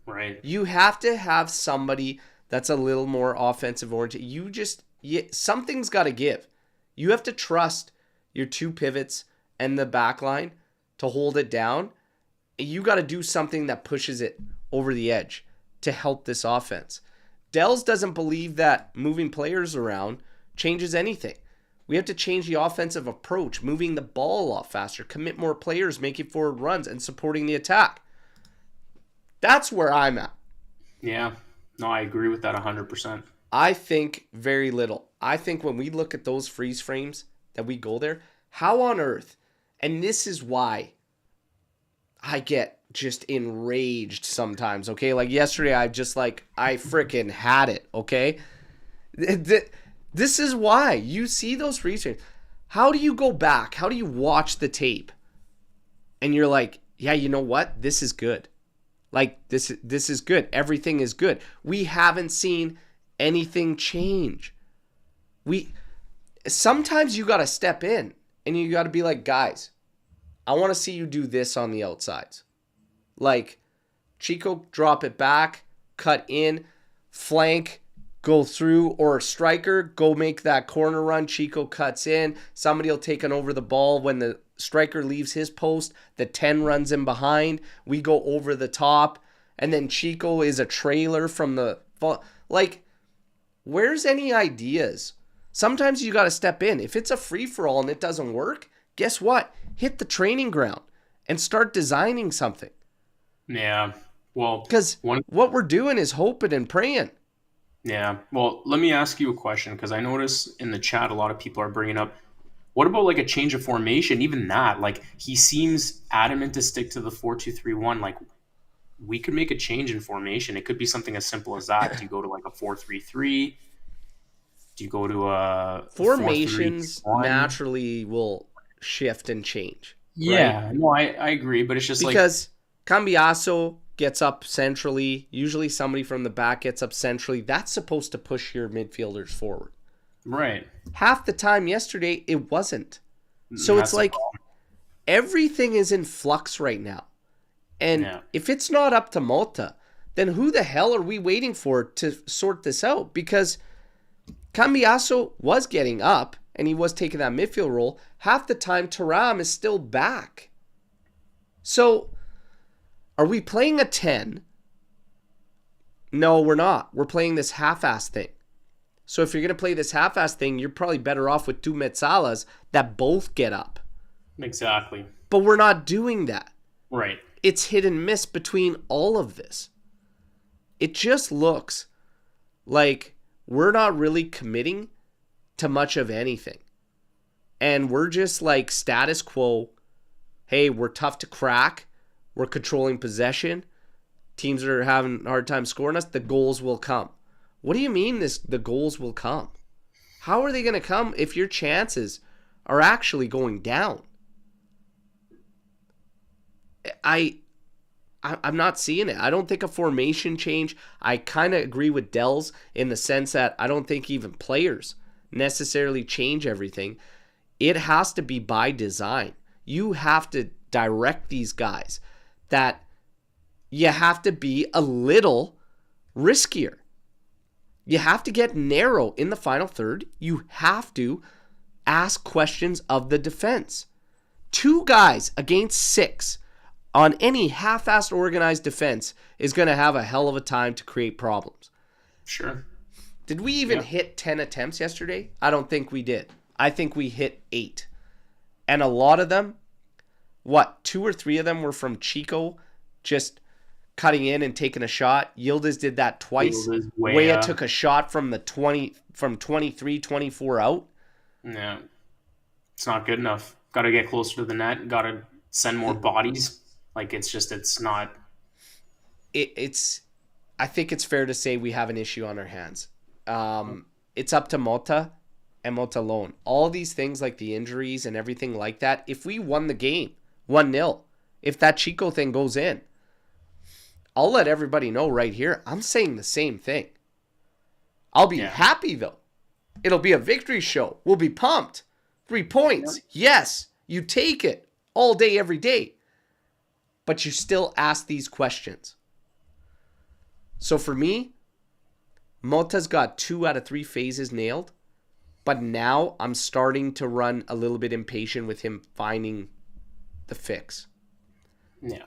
B: right.
A: You have to have somebody that's a little more offensive oriented. Something's got to give. You have to trust your 2 pivots and the back line to hold it down. You got to do something that pushes it over the edge to help this offense. Dells doesn't believe that moving players around changes anything. We have to change the offensive approach, moving the ball a lot faster, commit more players, making forward runs, and supporting the attack. That's where I'm at.
B: Yeah. No, I agree with that 100%.
A: I think very little. I think when we look at those freeze frames that we go there, how on earth, and this is why I get just enraged sometimes, okay? Like yesterday, I freaking had it, okay? This is why you see those freeze frames. How do you go back? How do you watch the tape? And you're like, yeah, you know what? This is good. Like, this is good. Everything is good. We haven't seen anything change. Sometimes you got to step in and you got to be like, guys, I want to see you do this on the outsides. Like, Chico, drop it back, cut in, flank, go through, or a striker, go make that corner run. Chico cuts in. Somebody will take an over the ball when the striker leaves his post. The 10 runs in behind. We go over the top. And then Chico is a trailer from the... Like, where's any ideas? Sometimes you got to step in. If it's a free-for-all and it doesn't work, guess what? Hit the training ground and start designing something.
B: Yeah. Well,
A: because what we're doing is hoping and praying.
B: Yeah. Well, let me ask you a question because I notice in the chat a lot of people are bringing up. What about like a change of formation? Even that, like he seems adamant to stick to the 4-2-3-1. Like we could make a change in formation. It could be something as simple as that. Do you go to like a 4-3-3? Do you go to a four three
A: Formations
B: one?
A: naturally will shift and change, right?
B: Yeah, no, I agree, but it's just like
A: Because Cambiaso gets up centrally. Usually somebody from the back gets up centrally. That's supposed to push your midfielders forward.
B: right.
A: Half the time yesterday, it wasn't.
B: And
A: So it's
B: that's the
A: like
B: problem.
A: everything is in flux right now. And
B: Yeah,
A: if it's not up to Motta, then who the hell are we waiting for to sort this out? Because Cambiaso was getting up and he was taking that midfield role. Half the time, Thuram is still back. So are we playing a 10? No, we're not. We're playing this half-ass thing. So if you're going to play this half-ass thing, you're probably better off with two Metsalas that both get up.
B: exactly.
A: But we're not doing that.
B: Right.
A: It's hit and miss between all of this. It just looks like we're not really committing to much of anything. And we're just like status quo. Hey, we're tough to crack. We're controlling possession. Teams are having a hard time scoring us. The goals will come. What do you mean the goals will come? How are they going to come if your chances are actually going down? I'm not seeing it. I don't think a formation change. I kind of agree with Dells in the sense that I don't think even players necessarily change everything. It has to be by design. You have to direct these guys that you have to be a little riskier. You have to get narrow in the final third. You have to ask questions of the defense. 2 guys against 6 on any half-assed organized defense is going to have a hell of a time to create problems.
B: Sure.
A: Did we even hit 10 attempts yesterday? I don't think we did. I think we hit 8. And a lot of them, 2 or 3 of them were from Chico just cutting in and taking a shot. Yildiz did that twice.
B: Yildiz,
A: Weah took a shot from the 23, 24 out.
B: Yeah. It's not good enough. Got to get closer to the net. Got to send more bodies. Like it's not.
A: It's. I think it's fair to say we have an issue on our hands. It's up to Motta and Motta alone. All these things like the injuries and everything like that. If we won the game 1-0, if that Chico thing goes in, I'll let everybody know right here. I'm saying the same thing. I'll be happy though. It'll be a victory show. We'll be pumped. 3 points. Yes, you take it all day, every day. But you still ask these questions. So for me, Motta's got 2 out of 3 phases nailed. But now I'm starting to run a little bit impatient with him finding the fix.
B: Yeah.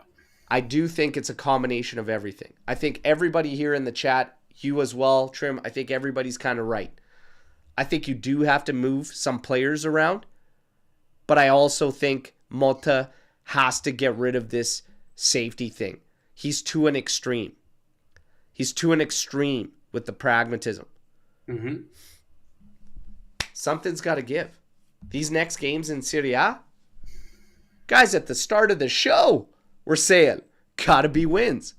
A: I do think it's a combination of everything. I think everybody here in the chat, you as well, Trim, I think everybody's kind of right. I think you do have to move some players around. But I also think Motta has to get rid of this safety thing. He's to an extreme. He's to an extreme with the pragmatism.
B: Mm-hmm.
A: Something's got to give. These next games in Serie A, guys, at the start of the show, we're saying, gotta be wins.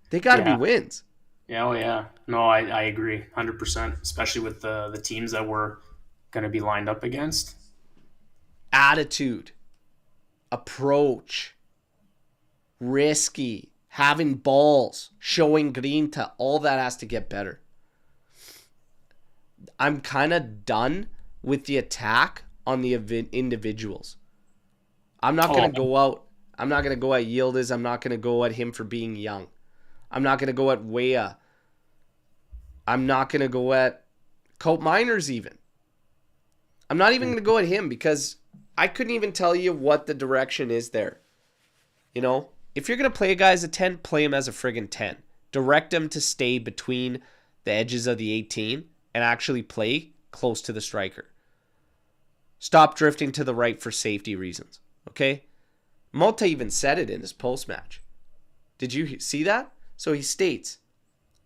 A: They gotta be wins.
B: Yeah, oh yeah. No, I agree 100%, especially with the teams that we're going to be lined up against.
A: Attitude, approach, risky, having balls, showing grinta, all that has to get better. I'm kind of done with the attack on the individuals. I'm not going to go out. I'm not going to go at Yildiz. I'm not going to go at him for being young. I'm not going to go at Weah. I'm not going to go at Cope Miners even. I'm not even going to go at him because I couldn't even tell you what the direction is there. You know, if you're going to play a guy as a 10, play him as a friggin' 10. Direct him to stay between the edges of the 18 and actually play close to the striker. Stop drifting to the right for safety reasons. Okay? Motta even said it in his post-match. Did you see that? So he states,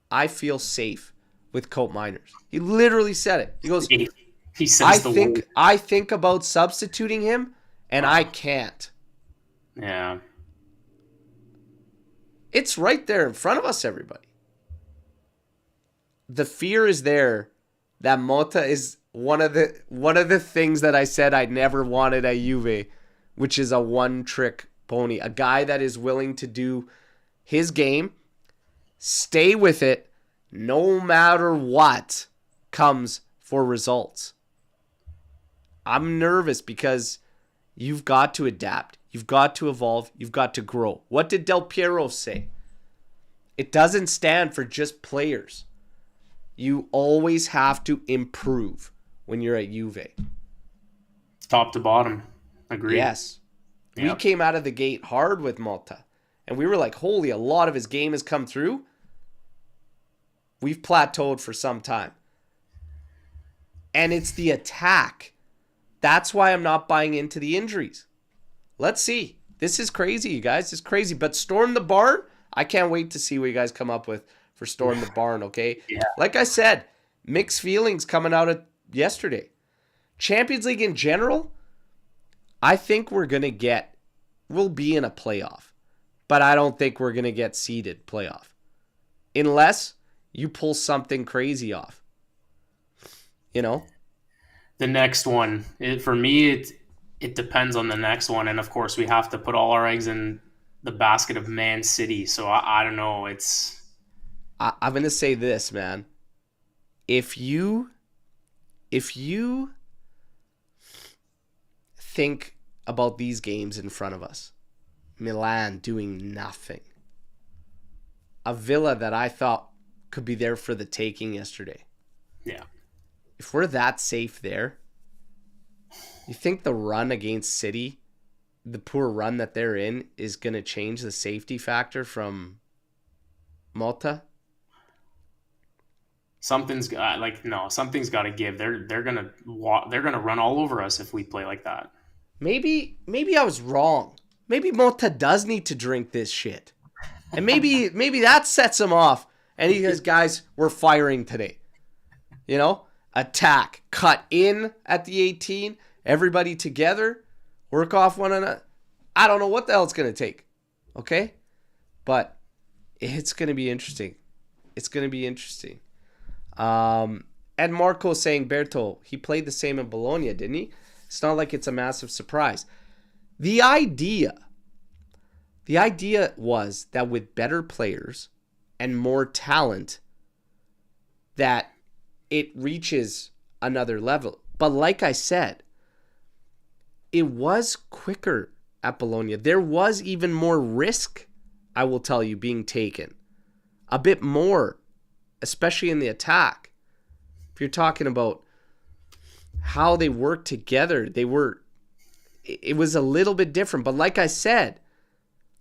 A: I feel safe with Cope Miners. He literally said it. He goes,
B: He says the word.
A: I think about substituting him, and I can't.
B: Yeah.
A: It's right there in front of us, everybody. The fear is there that Motta is one of the things that I said I never wanted at Juve, which is a one-trick pony. A guy that is willing to do his game, stay with it, no matter what comes for results. I'm nervous because you've got to adapt. You've got to evolve. You've got to grow. What did Del Piero say? It doesn't stand for just players. You always have to improve when you're at Juve.
B: Top to bottom. Agreed.
A: Yes.
B: Yep.
A: We came out of the gate hard with Motta. And we were like, holy, a lot of his game has come through. We've plateaued for some time. And it's the attack. That's why I'm not buying into the injuries. Let's see. This is crazy, you guys. It's crazy. But Storm the Barn, I can't wait to see what you guys come up with for Storm the Barn, okay?
B: Yeah.
A: Like I said, mixed feelings coming out of yesterday. Champions League in general, I think we'll be in a playoff. But I don't think we're going to get seeded playoff. Unless you pull something crazy off. You know?
B: The next one, for me, it depends on the next one. And, of course, we have to put all our eggs in the basket of Man City. So, I don't know.
A: I'm going to say this, man. If you think about these games in front of us, Milan doing nothing, a Villa that I thought could be there for the taking yesterday.
B: Yeah.
A: If we're that safe there, you think the run against City, the poor run that they're in, is going to change the safety factor from Motta?
B: Something's got to give. They're gonna run all over us if we play like that.
A: Maybe I was wrong. Maybe Motta does need to drink this shit, and maybe that sets him off. And he goes, guys, we're firing today. You know, attack, cut in at the 18, everybody together, work off one another. I don't know what the hell it's gonna take. Okay, but it's gonna be interesting. It's gonna be interesting. And Marco saying, Berto, he played the same in Bologna, didn't he? It's not like it's a massive surprise. The idea was that with better players and more talent, that it reaches another level. But like I said, it was quicker at Bologna. There was even more risk, I will tell you, being taken. A bit more, especially in the attack. If you're talking about how they worked together, it was a little bit different. But like I said,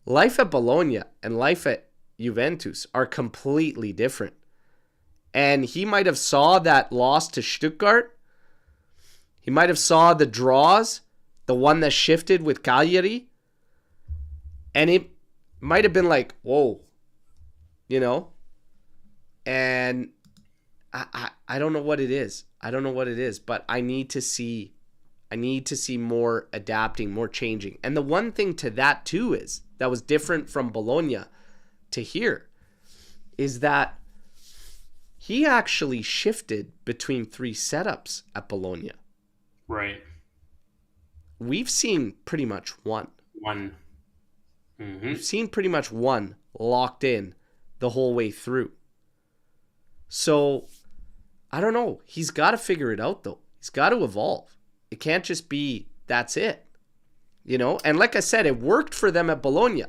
A: life at Bologna and life at Juventus are completely different. And he might have saw that loss to Stuttgart. He might have saw the draws, the one that shifted with Cagliari. And it might have been like, whoa, you know? And I don't know what it is. I don't know what it is, but I need to see more adapting, more changing. And the one thing to that too is that was different from Bologna to here is that he actually shifted between three setups at Bologna.
B: Right.
A: We've seen pretty much one.
B: Mm-hmm.
A: We've seen pretty much one locked in the whole way through. So, I don't know. He's got to figure it out, though. He's got to evolve. It can't just be, that's it. You know? And like I said, it worked for them at Bologna.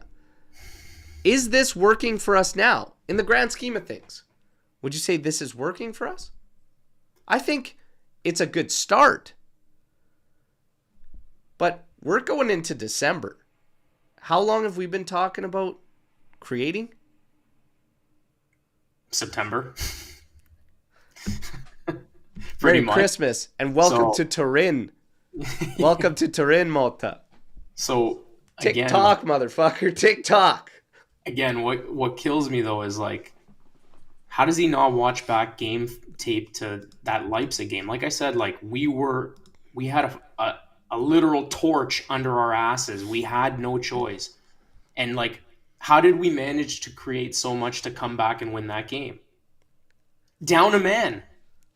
A: Is this working for us now? In the grand scheme of things, would you say this is working for us? I think it's a good start. But we're going into December. How long have we been talking about creating?
B: September.
A: Merry Christmas and welcome to Turin. Welcome to Turin, Motta.
B: So
A: TikTok, motherfucker, TikTok.
B: Again, what kills me though is like how does he not watch back game tape to that Leipzig game? Like I said, like we had a literal torch under our asses. We had no choice. And like, how did we manage to create so much to come back and win that game? Down a man,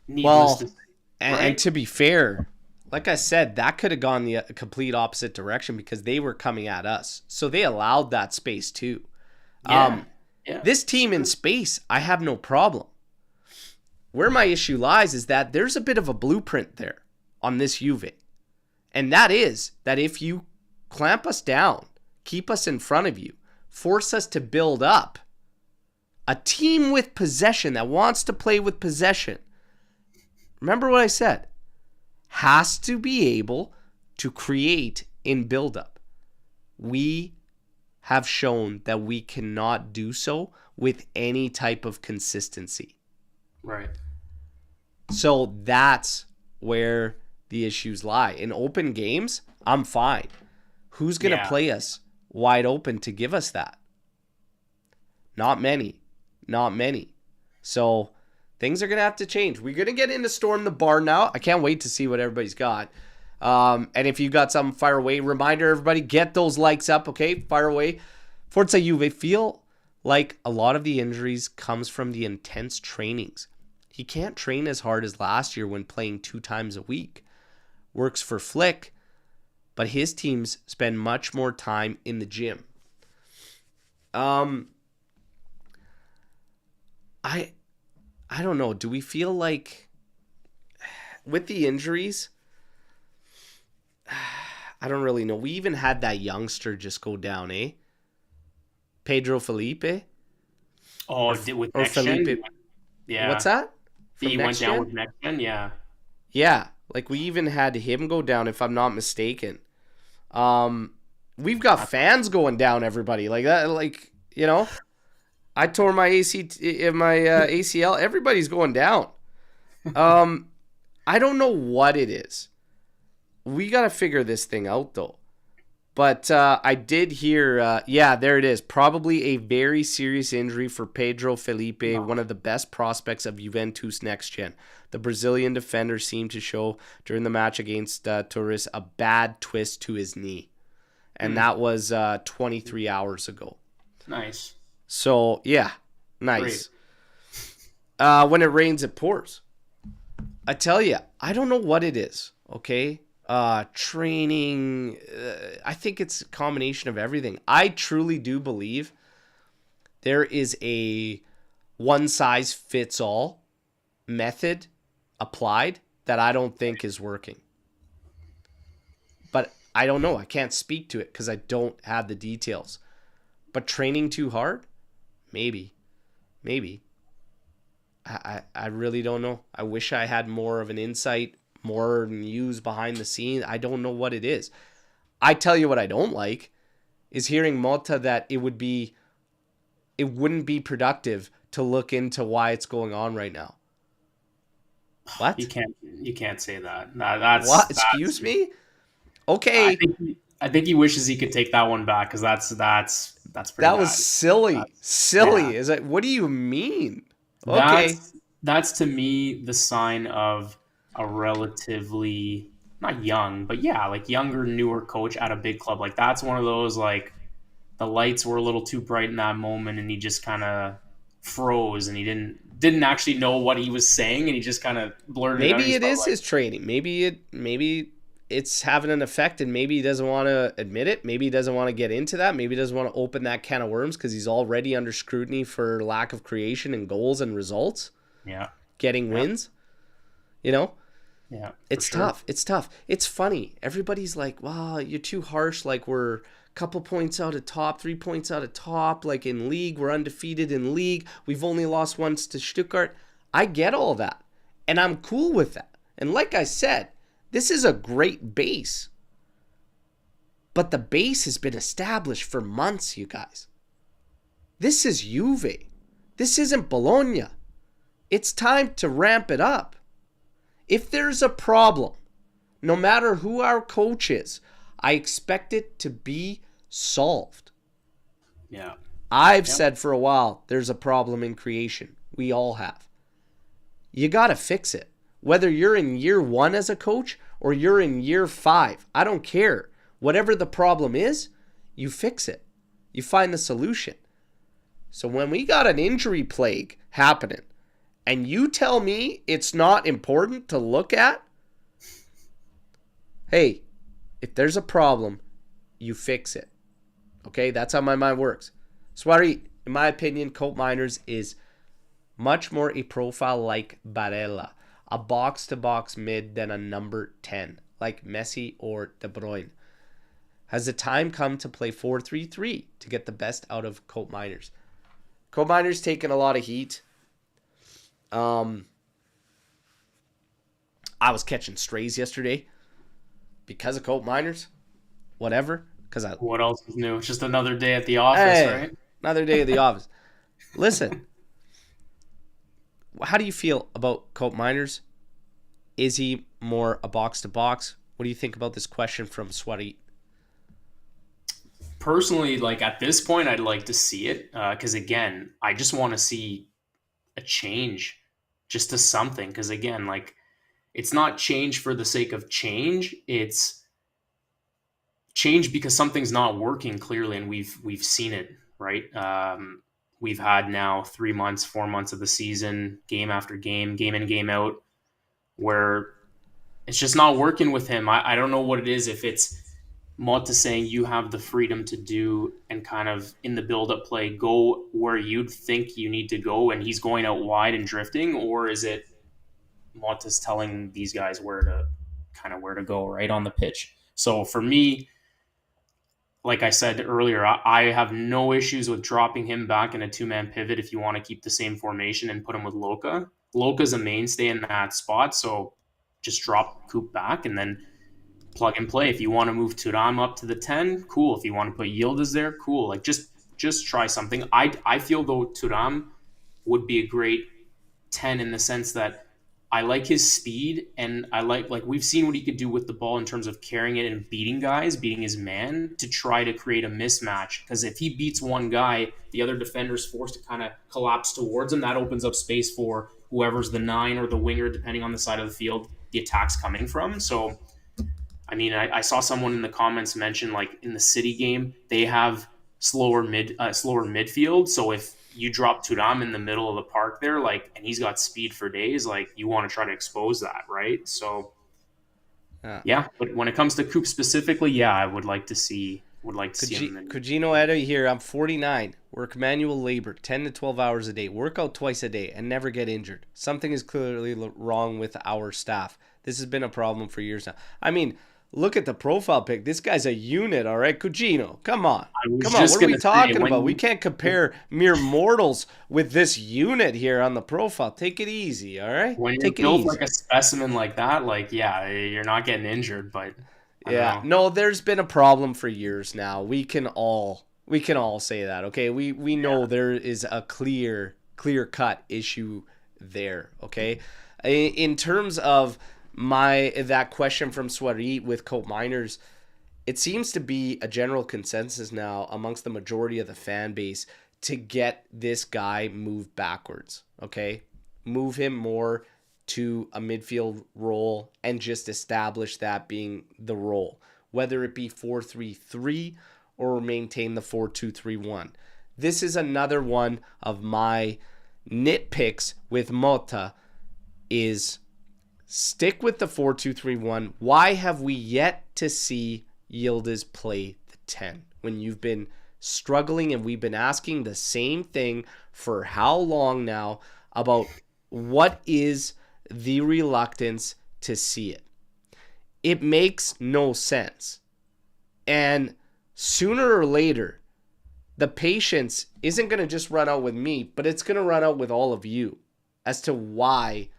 B: needless to
A: Well,
B: say,
A: and
B: right?
A: to be fair, like I said, that could have gone the complete opposite direction because they were coming at us. So they allowed that space too.
B: Yeah, yeah,
A: This team in space, I have no problem. Where my issue lies is that there's a bit of a blueprint there on this Juve. And that is that if you clamp us down, keep us in front of you, force us to build up, a team with possession that wants to play with possession, remember what I said, has to be able to create in build-up. We have shown that we cannot do so with any type of consistency.
B: right.
A: So that's where the issues lie. In open games, I'm fine. Who's going to
B: Yeah,
A: play us wide open to give us that? Not many. Not many. So things are going to have to change. We're going to get into Storm the Bar now. I can't wait to see what everybody's got. And if you got something, fire away. Reminder, everybody, get those likes up, okay? Fire away. Forza Juve, feel like a lot of the injuries comes from the intense trainings. He can't train as hard as last year when playing 2 times a week. Works for Flick, but his teams spend much more time in the gym. I don't know. Do we feel like with the injuries? I don't really know. We even had that youngster just go down, eh? Pedro Felipe
B: Oh, with
A: or
B: next gen,
A: Felipe.
B: yeah,
A: What's that? From
B: he went
A: next
B: down
A: gen?
B: with next gen, yeah.
A: Yeah, like we even had him go down, if I'm not mistaken. We've got fans going down, everybody like that. Like I tore my ACL. Everybody's going down. I don't know what it is. We got to figure this thing out though. But I did hear, there it is. Probably a very serious injury for Pedro Felipe, one of the best prospects of Juventus next gen. The Brazilian defender seemed to show during the match against Torres a bad twist to his knee. And that was 23 hours ago.
B: Nice.
A: So, yeah, nice. When it rains, it pours. I tell you, I don't know what it is, okay? Training, I think it's a combination of everything. I truly do believe there is a one-size-fits-all method applied that I don't think is working. But I don't know. I can't speak to it because I don't have the details. But training too hard? Maybe. I really don't know. I wish I had more of an insight, more news behind the scenes. I don't know what it is. I tell you what I don't like is hearing Motta that it wouldn't be productive to look into why it's going on right now. What?
B: You can't say that. That's
A: what? Excuse me? Okay.
B: I think he wishes he could take that one back because that's pretty
A: That was
B: bad.
A: silly.
B: Yeah.
A: Is it? What do you mean? Okay.
B: That's to me the sign of a relatively not young, but yeah, like younger, newer coach at a big club. Like that's one of those like the lights were a little too bright in that moment, and he just kind of froze, and he didn't actually know what he was saying, and he just kind of blurted it out.
A: Maybe it is his training. Maybe it's having an effect, and maybe he doesn't want to admit it. Maybe he doesn't want to get into that. Maybe he doesn't want to open that can of worms because he's already under scrutiny for lack of creation and goals and results.
B: Yeah.
A: Getting wins.
B: Yeah.
A: It's tough. It's tough. It's funny. Everybody's like, wow, you're too harsh. Like we're a couple points out of top, 3 points out of top. Like in league, we're undefeated in league. We've only lost once to Stuttgart. I get all that. And I'm cool with that. And like I said, this is a great base. But the base has been established for months, you guys. This is Juve. This isn't Bologna. It's time to ramp it up. If there's a problem, no matter who our coach is, I expect it to be solved.
B: Yeah.
A: I've said for a while, there's a problem in creation. We all have. You got to fix it. Whether you're in year 1 as a coach or you're in year 5, I don't care. Whatever the problem is, you fix it. You find the solution. So when we got an injury plague happening and you tell me it's not important to look at, hey, if there's a problem, you fix it. Okay, that's how my mind works. Suarez, in my opinion, Colt Miners is much more a profile like Barella, a box-to-box mid than a number 10, like Messi or De Bruyne. Has the time come to play 4-3-3 to get the best out of Colt Miners? Colt Miners taking a lot of heat. I was catching strays yesterday because of Colt Miners. Whatever.
B: What else is new? It's just another day at the office, right?
A: Another day at the office. Listen, how do you feel about Colt Miners? Is he more a box-to-box? What do you think about this question from Sweaty?
B: Personally, like at this point, I'd like to see it because again, I just want to see a change, just to something. Because again, like it's not change for the sake of change; it's change because something's not working clearly, and we've seen it, right? We've had now 3 months, 4 months of the season, game after game, game in, game out, where it's just not working with him. I don't know what it is. If it's Motta saying you have the freedom to do and kind of in the build-up play go where you'd think you need to go, and he's going out wide and drifting, or is it Motta's telling these guys where to go right on the pitch? So for me, like I said earlier, I have no issues with dropping him back in a two-man pivot if you want to keep the same formation and put him with Luca. Luca's a mainstay in that spot, so just drop Coop back and then plug and play. If you want to move Thuram up to the 10, cool. If you want to put Yildiz there, cool. Like just try something. I feel though Thuram would be a great 10 in the sense that I like his speed, and I like we've seen what he could do with the ball in terms of carrying it and beating guys, beating his man to try to create a mismatch. Because if he beats one guy, the other defender's forced to kind of collapse towards him. That opens up space for whoever's the 9 or the winger, depending on the side of the field the attack's coming from. So, I mean, I saw someone in the comments mention like in the City game they have slower midfield. So if you drop Thuram in the middle of the park there, like, and he's got speed for days, like you want to try to expose that, right? So, yeah. But when it comes to Coop specifically, yeah, I would like to see him.
A: Cugino Edda here. I'm 49. Work manual labor, 10 to 12 hours a day. Work out twice a day and never get injured. Something is clearly wrong with our staff. This has been a problem for years now. I mean, look at the profile pic. This guy's a unit, all right? Cugino, come on. What are we talking about? We can't compare mere mortals with this unit here on the profile. Take it easy, all right?
B: When you're built like a specimen like that, like, yeah, you're not getting injured, but
A: yeah. No, there's been a problem for years now. We can all say that, okay? We know there is a clear-cut issue there, okay? In terms of that question from Sweaty with Colt Miners, it seems to be a general consensus now amongst the majority of the fan base to get this guy moved backwards, okay? Move him more to a midfield role and just establish that being the role, whether it be 4-3-3 or maintain the 4-2-3-1. This is another one of my nitpicks with Motta is stick with the 4-2-3-1. Why have we yet to see Yildiz play the 10 when you've been struggling and we've been asking the same thing for how long now about what is the reluctance to see it? It makes no sense. And sooner or later, the patience isn't going to just run out with me, but it's going to run out with all of you as to why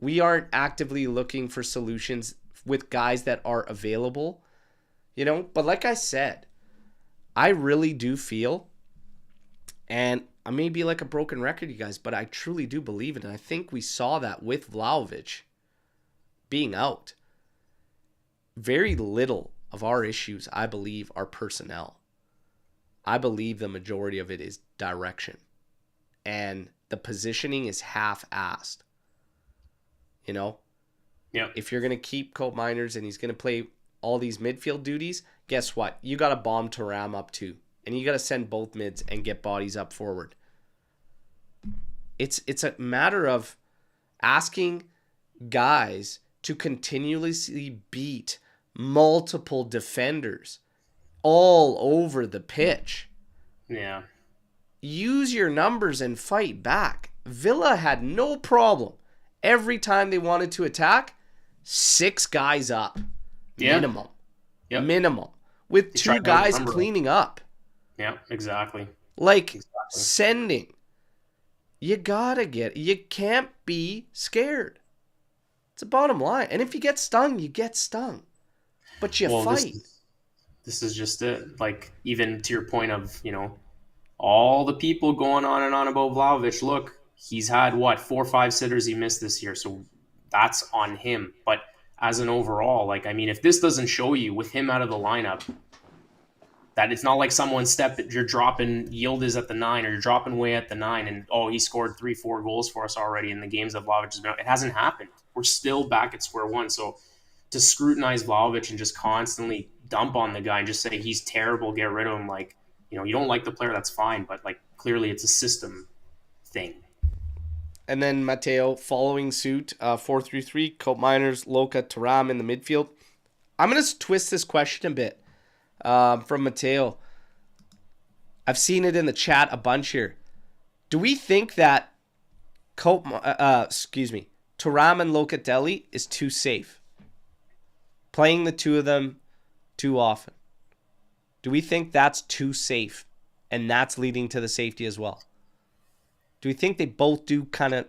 A: we aren't actively looking for solutions with guys that are available, you know? But like I said, I really do feel, and I may be like a broken record, you guys, but I truly do believe it. And I think we saw that with Vlahovic being out. Very little of our issues, I believe, are personnel. I believe the majority of it is direction. and the positioning is half-assed. You know?
B: Yeah.
A: If you're going to keep Colt Miners and he's going to play all these midfield duties, guess what? You got to bomb Thuram up too. And you got to send both mids and get bodies up forward. It's a matter of asking guys to continuously beat multiple defenders all over the pitch.
B: Yeah.
A: Use your numbers and fight back. Villa had no problem. Every time they wanted to attack, 6 guys up.
B: Yeah.
A: Minimum.
B: Yep.
A: Minimum. With
B: They tried
A: 2
B: to
A: guys
B: outnumber
A: cleaning up.
B: Yeah, exactly.
A: Like, sending. You can't be scared. It's a bottom line. And if you get stung, you get stung. But you fight.
B: This is just it. Like, even to your point of, all the people going on and on about Vlahovic, look, he's had, 4 or 5 sitters he missed this year. So that's on him. But as an overall, if this doesn't show you with him out of the lineup, that it's not like someone you're dropping Yildiz at the 9 or you're dropping Way at the 9 and, he scored 3-4 goals for us already in the games that Vlahovic has been out. It hasn't happened. We're still back at square one. So to scrutinize Vlahovic and just constantly dump on the guy and just say he's terrible, get rid of him, you don't like the player, that's fine. But, clearly it's a system thing.
A: And then Matteo following suit, 4-3-3, Colt Miners, Luca, Thuram in the midfield. I'm going to twist this question a bit. From Matteo. I've seen it in the chat a bunch here. Do we think that Thuram and Locatelli is too safe? Playing the two of them too often. Do we think that's too safe? And that's leading to the safety as well? Do we think they both do kind of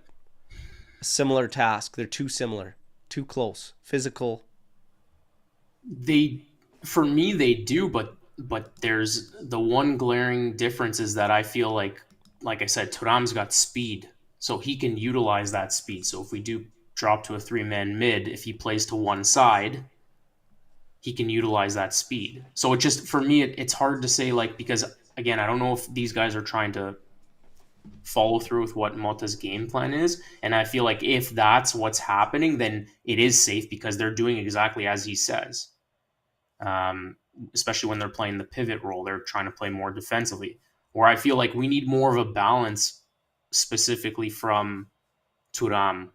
A: a similar task? They're too similar, too close, physical.
B: For me, they do, but there's the one glaring difference is that I feel like I said, Thuram's got speed, so he can utilize that speed. So if we do drop to a 3-man mid, if he plays to one side, he can utilize that speed. So it just, for me, it's hard to say, because, again, I don't know if these guys are trying to follow through with what Motta's game plan is, and I feel like if that's what's happening, then it is safe because they're doing exactly as he says. Especially when they're playing the pivot role, they're trying to play more defensively. Where I feel like we need more of a balance, specifically from Thuram.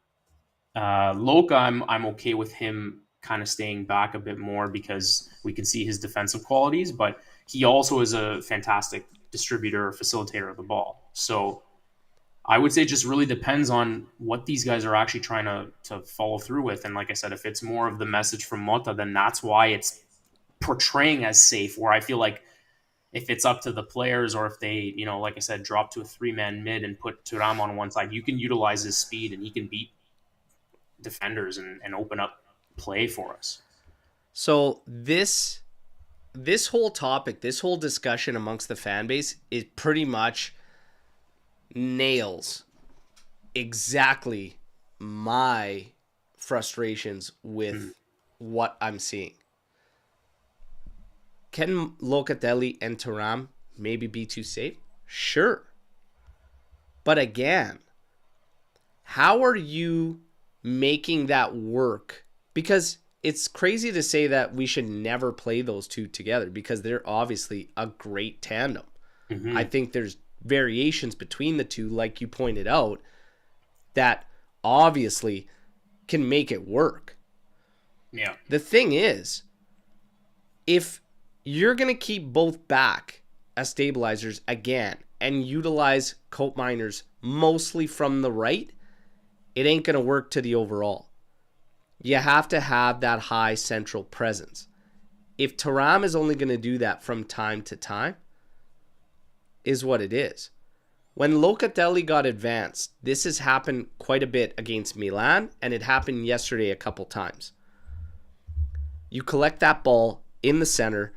B: Luca, I'm okay with him kind of staying back a bit more because we can see his defensive qualities, but he also is a fantastic distributor or facilitator of the ball. So I would say it just really depends on what these guys are actually trying to follow through with. And like I said, if it's more of the message from Motta, then that's why it's portraying as safe, where I feel like if it's up to the players or if they, like I said, drop to a 3-man mid and put Thuram on one side, you can utilize his speed and he can beat defenders and open up play for us.
A: So this whole topic, this whole discussion amongst the fan base is pretty much nails exactly my frustrations with what I'm seeing. Can Locatelli and Thuram maybe be too safe? Sure. But again, how are you making that work? Because it's crazy to say that we should never play those two together because they're obviously a great tandem. I think there's variations between the two, like you pointed out, that obviously can make it work.
B: Yeah.
A: The thing is, if you're going to keep both back as stabilizers again and utilize Colt Miners mostly from the right, it ain't going to work to the overall. You have to have that high central presence. If Thuram is only going to do that from time to time, is what it is. When Locatelli got advanced, this has happened quite a bit against Milan, and it happened yesterday a couple times. You collect that ball in the center,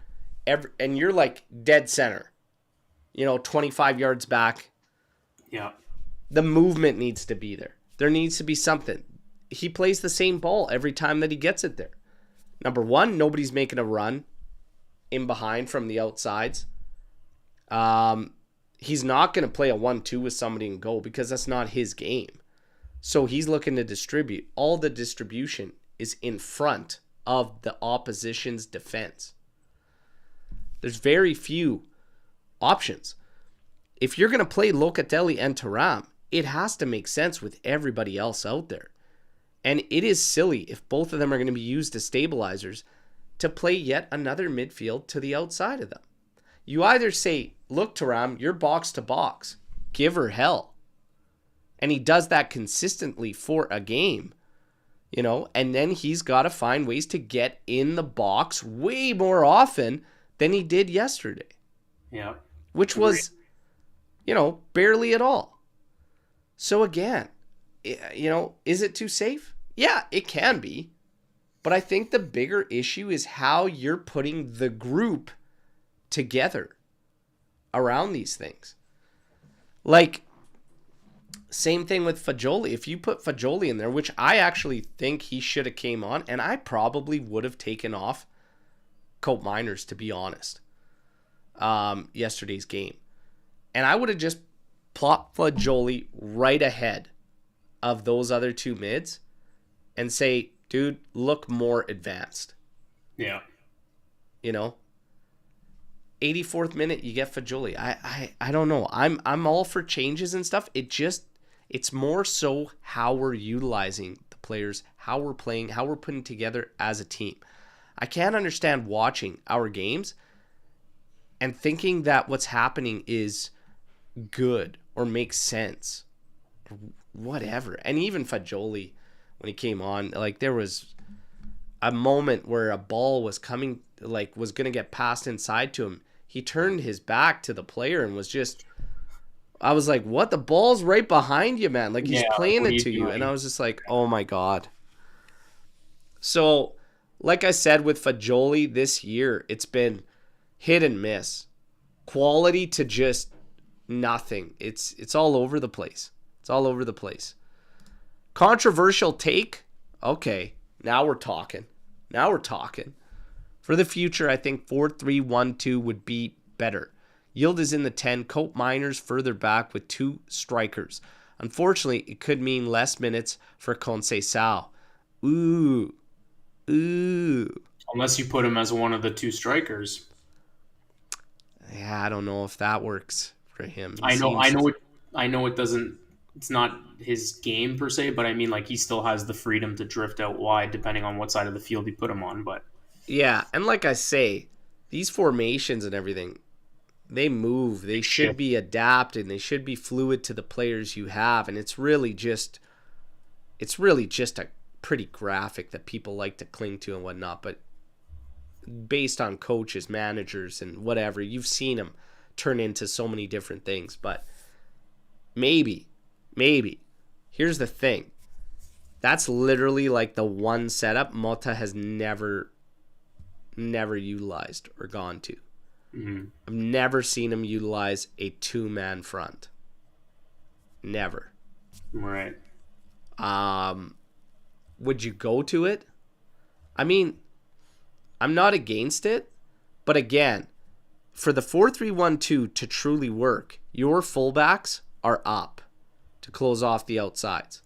A: and you're like dead center, 25 yards back.
B: Yeah.
A: The movement needs to be there. There needs to be something. He plays the same ball every time that he gets it there. Number one, nobody's making a run in behind from the outsides. He's not going to play a 1-2 with somebody and go because that's not his game. So he's looking to distribute. All the distribution is in front of the opposition's defense. There's very few options. If you're going to play Locatelli and Thuram, it has to make sense with everybody else out there. And it is silly if both of them are going to be used as stabilizers to play yet another midfield to the outside of them. You either say, look, Thuram, you're box to box. Give her hell. And he does that consistently for a game, you know, and then he's got to find ways to get in the box way more often than he did yesterday.
B: Yeah.
A: Which was, you know, barely at all. So again, you know, is it too safe? Yeah, it can be. But I think the bigger issue is how you're putting the group together around these things. Like, same thing with Fagioli. If you put Fagioli in there, which I actually think he should have came on, and I probably would have taken off Cope Miners, to be honest, yesterday's game. And I would have just plopped Fagioli right ahead of those other two mids and say, dude, look more advanced.
B: Yeah.
A: You know? 84th minute, you get Fagioli. I don't know. I'm all for changes and stuff. It's more so how we're utilizing the players, how we're playing, how we're putting together as a team. I can't understand watching our games and thinking that what's happening is good or makes sense or whatever. And even Fagioli, when he came on, like, there was a moment where a ball was coming, like, was going to get passed inside to him. He turned his back to the player and was just, I was like, what? The ball's right behind you, man. Like, he's playing it to you. And I was just like, oh my God. So, like I said, with Fagioli this year, it's been hit and miss. Quality to just nothing. It's all over the place. It's all over the place. Controversial take? Okay, now we're talking. Now we're talking. For the future, I think 4-3-1-2 would be better. Yield is in the 10. Cope Miners further back with two strikers. Unfortunately, it could mean less minutes for Conceição. Ooh.
B: Unless you put him as one of the two strikers.
A: Yeah, I don't know if that works for him.
B: I know it doesn't. It's not his game per se, but I mean, like, he still has the freedom to drift out wide depending on what side of the field you put him on. But
A: yeah, and like I say, these formations and everything, they move. They should be adapted. They should be fluid to the players you have, and it's really just a pretty graphic that people like to cling to and whatnot. But based on coaches, managers, and whatever, you've seen them turn into so many different things. But maybe, here's the thing. That's literally like the one setup Motta has never utilized or gone to.
B: Mm-hmm.
A: I've never seen him utilize a two-man front. Never.
B: Right.
A: Would you go to it? I mean, I'm not against it, but again, for the 4-3-1-2 to truly work, your fullbacks are up to close off the outsides.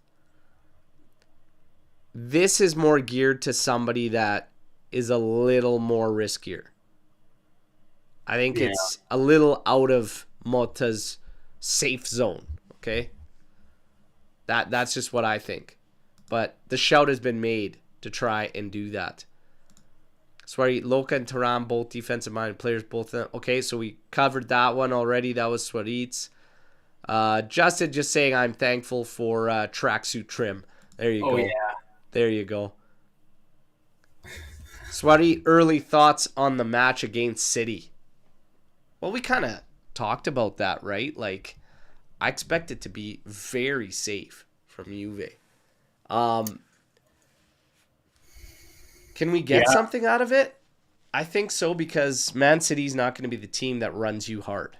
A: This is more geared to somebody that is a little more riskier. I think it's a little out of Motta's safe zone, okay? That's just what I think. But the shout has been made to try and do that. Swery, Luca and Thuram, both defensive-minded players, both. Okay, so we covered that one already. That was Swerit's. Justin just saying, I'm thankful for tracksuit trim. There you go.
B: Yeah.
A: There you go. Swery, early thoughts on the match against City? Well, we kind of talked about that, right? Like, I expect it to be very safe from Juve. Can we get something out of it? I think so, because Man City's not going to be the team that runs you hard.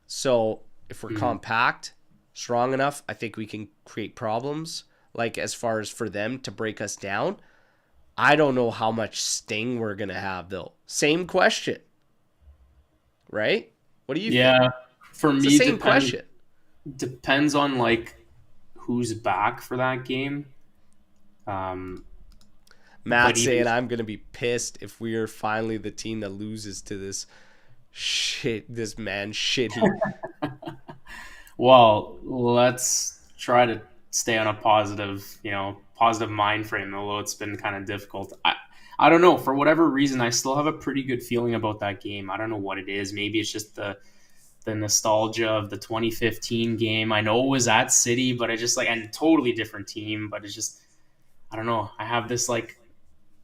A: So if we're compact, strong enough, I think we can create problems, like as far as for them to break us down. I don't know how much sting we're going to have, though. Same question. Right? What do you think?
B: For
A: It's the
B: me,
A: same question.
B: depends on like who's back for that game. Um, but
A: Matt
B: even
A: saying I'm gonna be pissed if we are finally the team that loses to this man shitty.
B: well, let's try to stay on a positive, positive mind frame. Although it's been kind of difficult. I don't know. For whatever reason, I still have a pretty good feeling about that game. I don't know what it is. Maybe it's just the nostalgia of the 2015 game. I know it was at City, but I just like and totally different team. But it's just I don't know. I have this like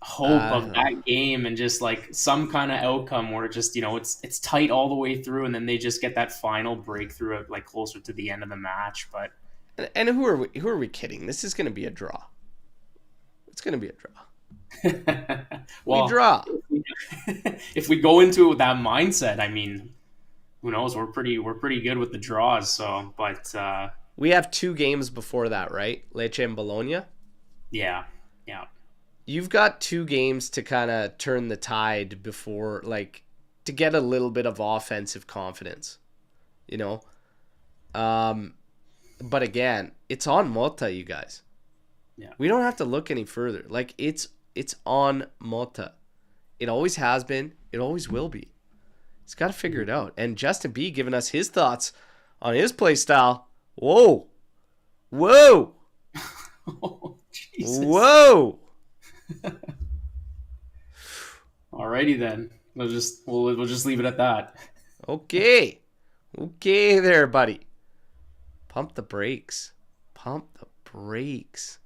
B: hope
A: I
B: of
A: don't know.
B: that game and just like some kind of outcome where just it's tight all the way through and then they just get that final breakthrough at like closer to the end of the match. But
A: And who are we kidding? This is gonna be a draw. It's gonna be a draw. We
B: well,
A: draw.
B: if we go into it with that mindset, I mean, who knows? We're pretty good with the draws. So, but
A: We have 2 games before that, right? Lecce and Bologna.
B: yeah, yeah,
A: You've got 2 games to kind of turn the tide before, like, to get a little bit of offensive confidence, you know. Um, but again, it's on Motta, you guys.
B: yeah.
A: We don't have to look any further. Like it's on Motta. It always has been. It always will be. He's got to figure it out. And Justin B giving us his thoughts on his play style. Whoa, whoa,
B: Oh, Jesus.
A: whoa.
B: Alrighty then. We'll just leave it at that.
A: Okay, okay, there, buddy. Pump the brakes. Pump the brakes.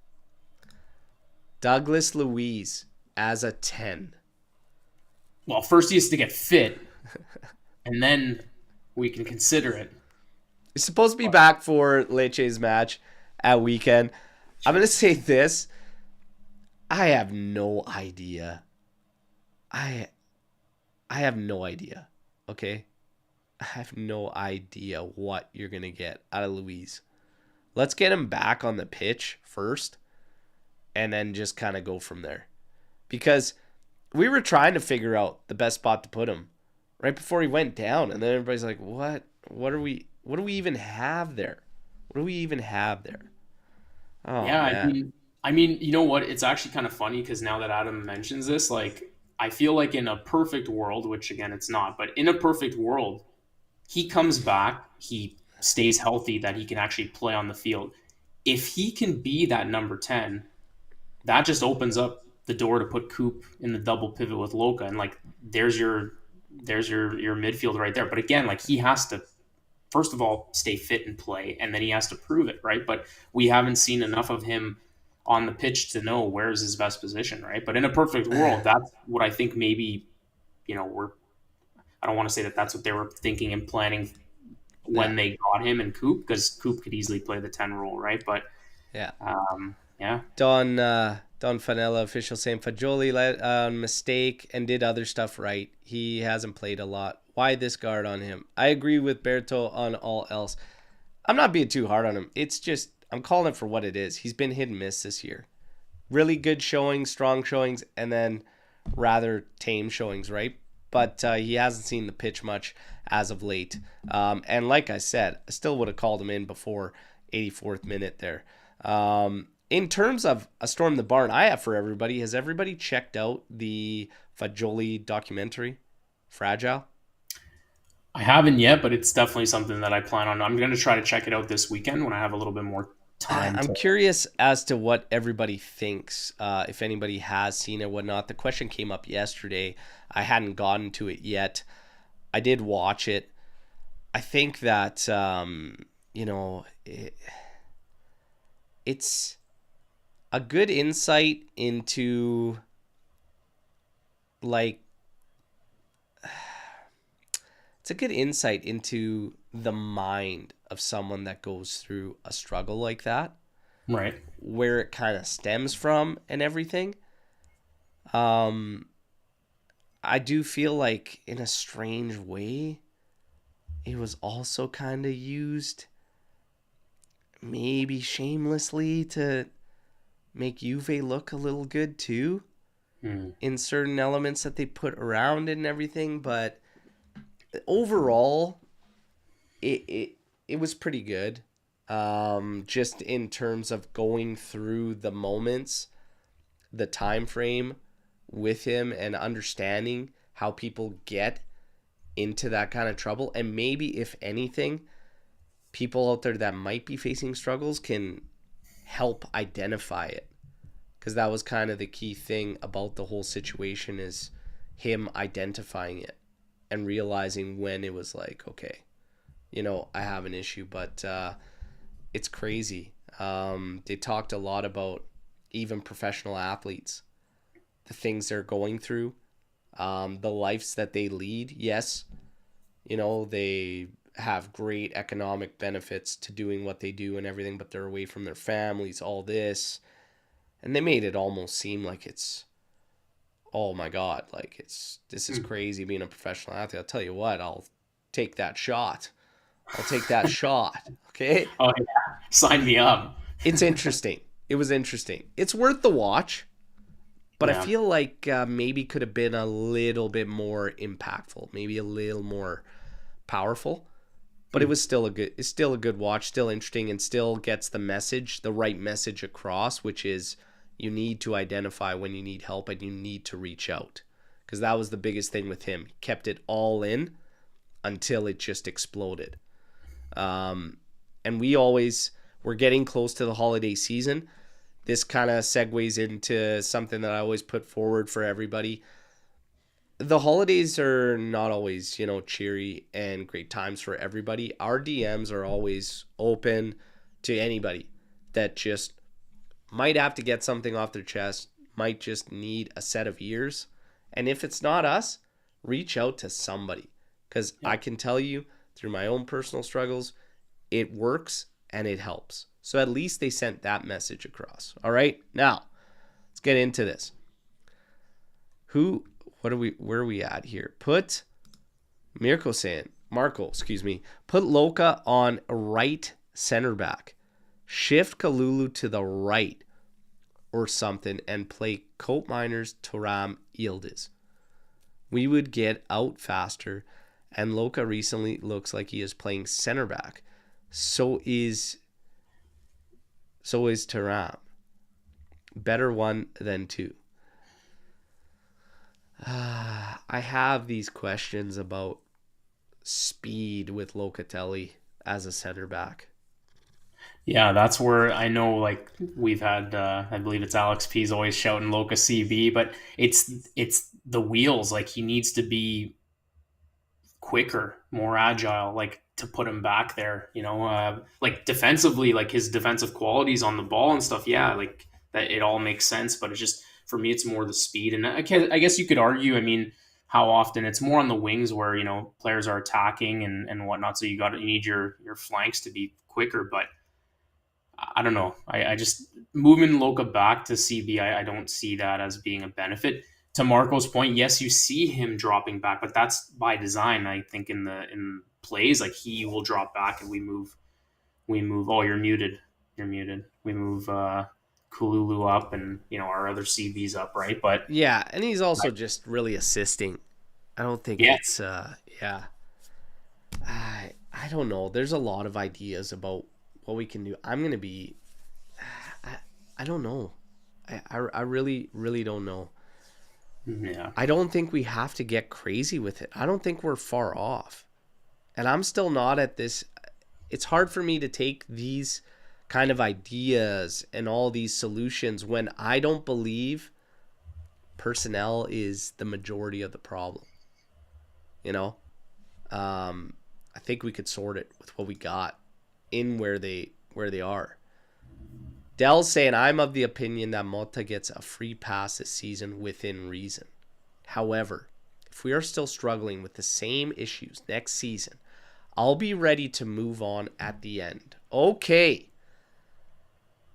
A: Douglas Luiz as a 10.
B: Well, first he has to get fit, and then we can consider it.
A: He's supposed to be back for Lecce's match at weekend. I'm going to say this. I have no idea. I have no idea. Okay? I have no idea what you're going to get out of Luiz. Let's get him back on the pitch first and then just kind of go from there. Because we were trying to figure out the best spot to put him right before he went down, and then everybody's like, what do we even have there? What do we even have there? Oh
B: Yeah,
A: man.
B: I mean, you know what? It's actually kind of funny because now that Adam mentions this, like, I feel like in a perfect world, which again, it's not, but in a perfect world, he comes back, he stays healthy, that he can actually play on the field. If he can be that number 10, that just opens up the door to put Coop in the double pivot with Luca, and like, there's your midfield right there. But again, like, he has to first of all stay fit and play, and then he has to prove it, right? But we haven't seen enough of him on the pitch to know where's his best position, right? But in a perfect world, that's what I think maybe, we're, I don't want to say that that's what they were thinking and planning
A: Yeah.
B: when they got him and Coop, because Coop could easily play the 10 role, right? But
A: Yeah.
B: yeah.
A: Don Fanella, official saying Fagioli let mistake and did other stuff right. He hasn't played a lot. Why this guard on him? I agree with Berto on all else. I'm not being too hard on him. It's just I'm calling it for what it is. He's been hit and miss this year. Really good showings, strong showings, and then rather tame showings, right? But he hasn't seen the pitch much as of late. And like I said, I still would have called him in before 84th minute there. In terms of a Storm the Barn I have for everybody, has everybody checked out the Fagioli documentary, Fragile?
B: I haven't yet, but it's definitely something that I plan on. I'm going to try to check it out this weekend when I have a little bit more time
A: I'm
B: to.
A: curious as to what everybody thinks, if anybody has seen it or whatnot. The question came up yesterday. I hadn't gotten to it yet. I did watch it. I think that, it's a good insight into, like, it's a good insight into the mind of someone that goes through a struggle like that,
B: Right.
A: where it kind of stems from and everything. I do feel like in a strange way, it was also kind of used maybe shamelessly to make Juve look a little good too in certain elements that they put around it and everything. But overall, it was pretty good. Just in terms of going through the moments, the time frame with him, and understanding how people get into that kind of trouble, and maybe if anything, people out there that might be facing struggles can help identify it, because that was kind of the key thing about the whole situation, is him identifying it and realizing when it was like, okay, I have an issue. But it's crazy. They talked a lot about even professional athletes, the things they're going through, the lives that they lead. Yes, they have great economic benefits to doing what they do and everything, but they're away from their families, all this. And they made it almost seem like it's, oh my God, like this is crazy being a professional athlete. I'll tell you what, I'll take that shot. I'll take that shot. Okay.
B: Oh yeah, sign me up.
A: It's interesting. It was interesting. It's worth the watch, but I
B: Yeah.
A: feel like maybe could have been a little bit more impactful, maybe a little more powerful. But it was still it's still a good watch, still interesting, and still gets the right message across, which is you need to identify when you need help and you need to reach out. Because that was the biggest thing with him. He kept it all in until it just exploded. And we're getting close to the holiday season. This kind of segues into something that I always put forward for everybody. The holidays are not always, cheery and great times for everybody. Our DMs are always open to anybody that just might have to get something off their chest, might just need a set of ears. And if it's not us, reach out to somebody. Because I can tell you through my own personal struggles, it works and it helps. So at least they sent that message across. All right, now let's get into this. Where are we at here? Put Marco, put Luca on right center back. Shift Kalulu to the right or something and play Cope Miners, Turam, Yildiz. We would get out faster, and Luca recently looks like he is playing center back. So is Turam. Better one than two. I have these questions about speed with Locatelli as a center back.
B: Yeah, that's where I know, like, we've had, I believe it's Alex P's always shouting Loca CB, but it's the wheels. Like, he needs to be quicker, more agile, like to put him back there. Like defensively, like his defensive qualities on the ball and stuff. Yeah, like that, it all makes sense. But it's just for me, it's more the speed. And I guess you could argue. I mean, how often it's more on the wings where players are attacking and whatnot. So you need your flanks to be quicker, but I don't know. I just moving Loca back to CB. I don't see that as being a benefit. To Marco's point, yes, you see him dropping back, but that's by design. I think in plays, like he will drop back and we move. Oh, you're muted. You're muted. We move Kululu up and our other CBs up, right? But
A: yeah, and he's also just really assisting. I don't think it's yeah. I don't know. There's a lot of ideas about what we can do. I'm gonna be. I don't know. I really don't know.
B: Yeah.
A: I don't think we have to get crazy with it. I don't think we're far off. And I'm still not at this. It's hard for me to take these kind of ideas and all these solutions when I don't believe personnel is the majority of the problem. I think we could sort it with what we got in where they are. Dell's saying, I'm of the opinion that Motta gets a free pass this season within reason. However, if we are still struggling with the same issues next season, I'll be ready to move on at the end. Okay.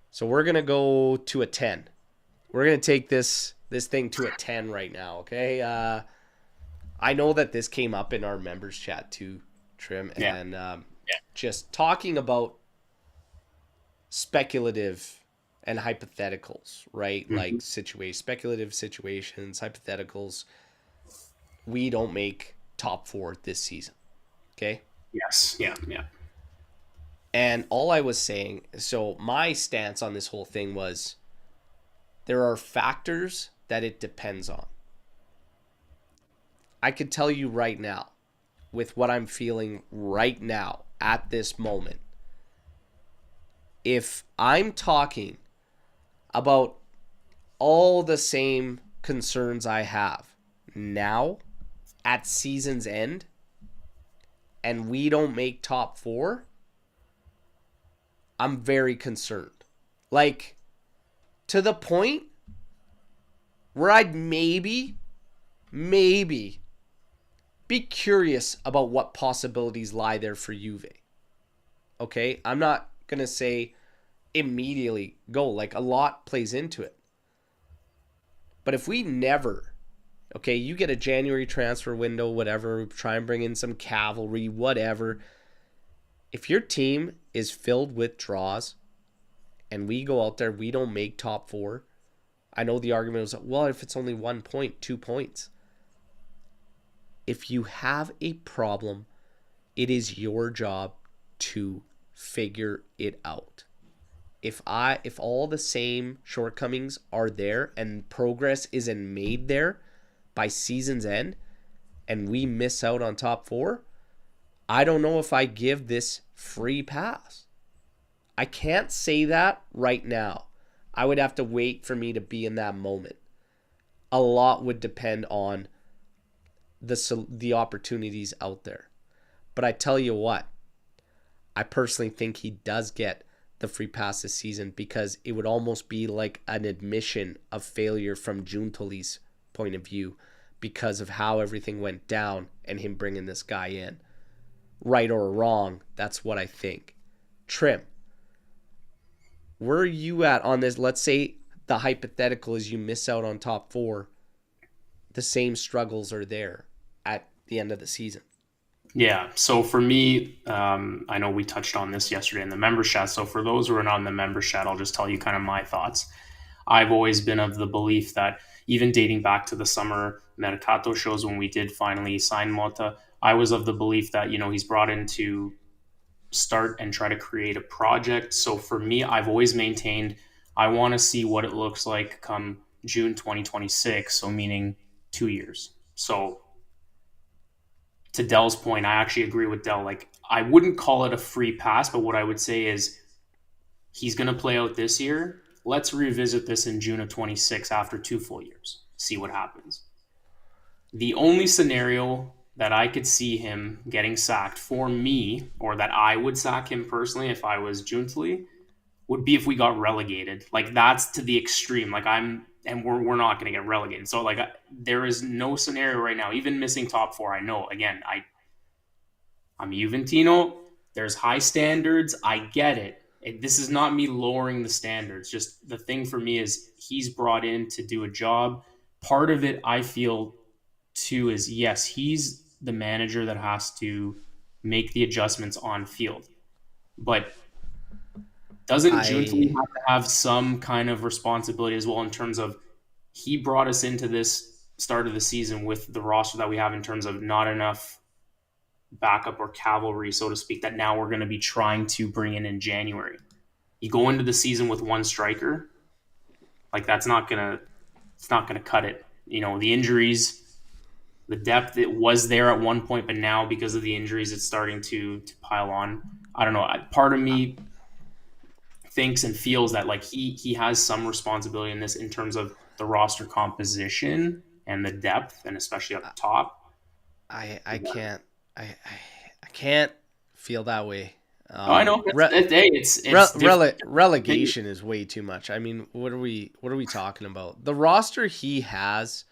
A: So we're going to go to a 10. We're going to take this thing to a 10 right now, okay? I know that this came up in our members chat too, Trim, and just talking about speculative and hypotheticals, right?
B: Mm-hmm.
A: Like speculative situations, hypotheticals. We don't make top 4 this season. Okay?
B: Yes. Yeah. Yeah.
A: And all I was saying, so my stance on this whole thing was there are factors that it depends on. I could tell you right now, with what I'm feeling right now at this moment, if I'm talking about all the same concerns I have now at season's end and we don't make top four, I'm very concerned. Like, to the point where I'd maybe be curious about what possibilities lie there for Juve. Okay? I'm not going to say immediately go. Like, a lot plays into it. But if we never, okay, you get a January transfer window, whatever, try and bring in some cavalry, whatever. If your team is filled with draws and we go out there, we don't make top four, I know the argument was, well, if it's only 1 point, 2 points. If you have a problem, it is your job to figure it out. If all the same shortcomings are there and progress isn't made there by season's end and we miss out on top four, I don't know if I give this free pass. I can't say that right now. I would have to wait for me to be in that moment. A lot would depend on the opportunities out there. But I tell you what, I personally think he does get the free pass this season because it would almost be like an admission of failure from Giuntoli's point of view because of how everything went down and him bringing this guy in. Right or wrong, that's what I think. Trim, where are you at on this? Let's say the hypothetical is you miss out on top four. The same struggles are there at the end of the season.
B: Yeah. So for me, I know we touched on this yesterday in the member chat. So for those who are not in the member chat, I'll just tell you kind of my thoughts. I've always been of the belief that even dating back to the summer Mercato shows when we did finally sign Motta, I was of the belief that, he's brought in to start and try to create a project. So for me, I've always maintained I want to see what it looks like come June 2026. So meaning 2 years. So to Dell's point, I actually agree with Dell. Like, I wouldn't call it a free pass, but what I would say is he's going to play out this year. Let's revisit this in June of 26 after 2 full years. See what happens. The only scenario that I could see him getting sacked for me, or that I would sack him personally if I was Juntly, would be if we got relegated. Like, that's to the extreme. Like, we're not going to get relegated. So, like, there is no scenario right now, even missing top four. I know, again, I'm Juventino. There's high standards. I get it. This is not me lowering the standards. Just the thing for me is he's brought in to do a job. Part of it, I feel, too, is yes, he's the manager that has to make the adjustments on field. But doesn't Juntli have to have some kind of responsibility as well in terms of he brought us into this start of the season with the roster that we have in terms of not enough backup or cavalry, so to speak, that now we're going to be trying to bring in January. You go into the season with one striker, like it's not gonna cut it. The injuries, the depth, it was there at one point, but now because of the injuries, it's starting to pile on. I don't know. Part of me thinks and feels that like he has some responsibility in this in terms of the roster composition and the depth, and especially up top.
A: I can't feel that way.
B: I know.
A: Relegation is way too much. I mean, what are we talking about? The roster he has,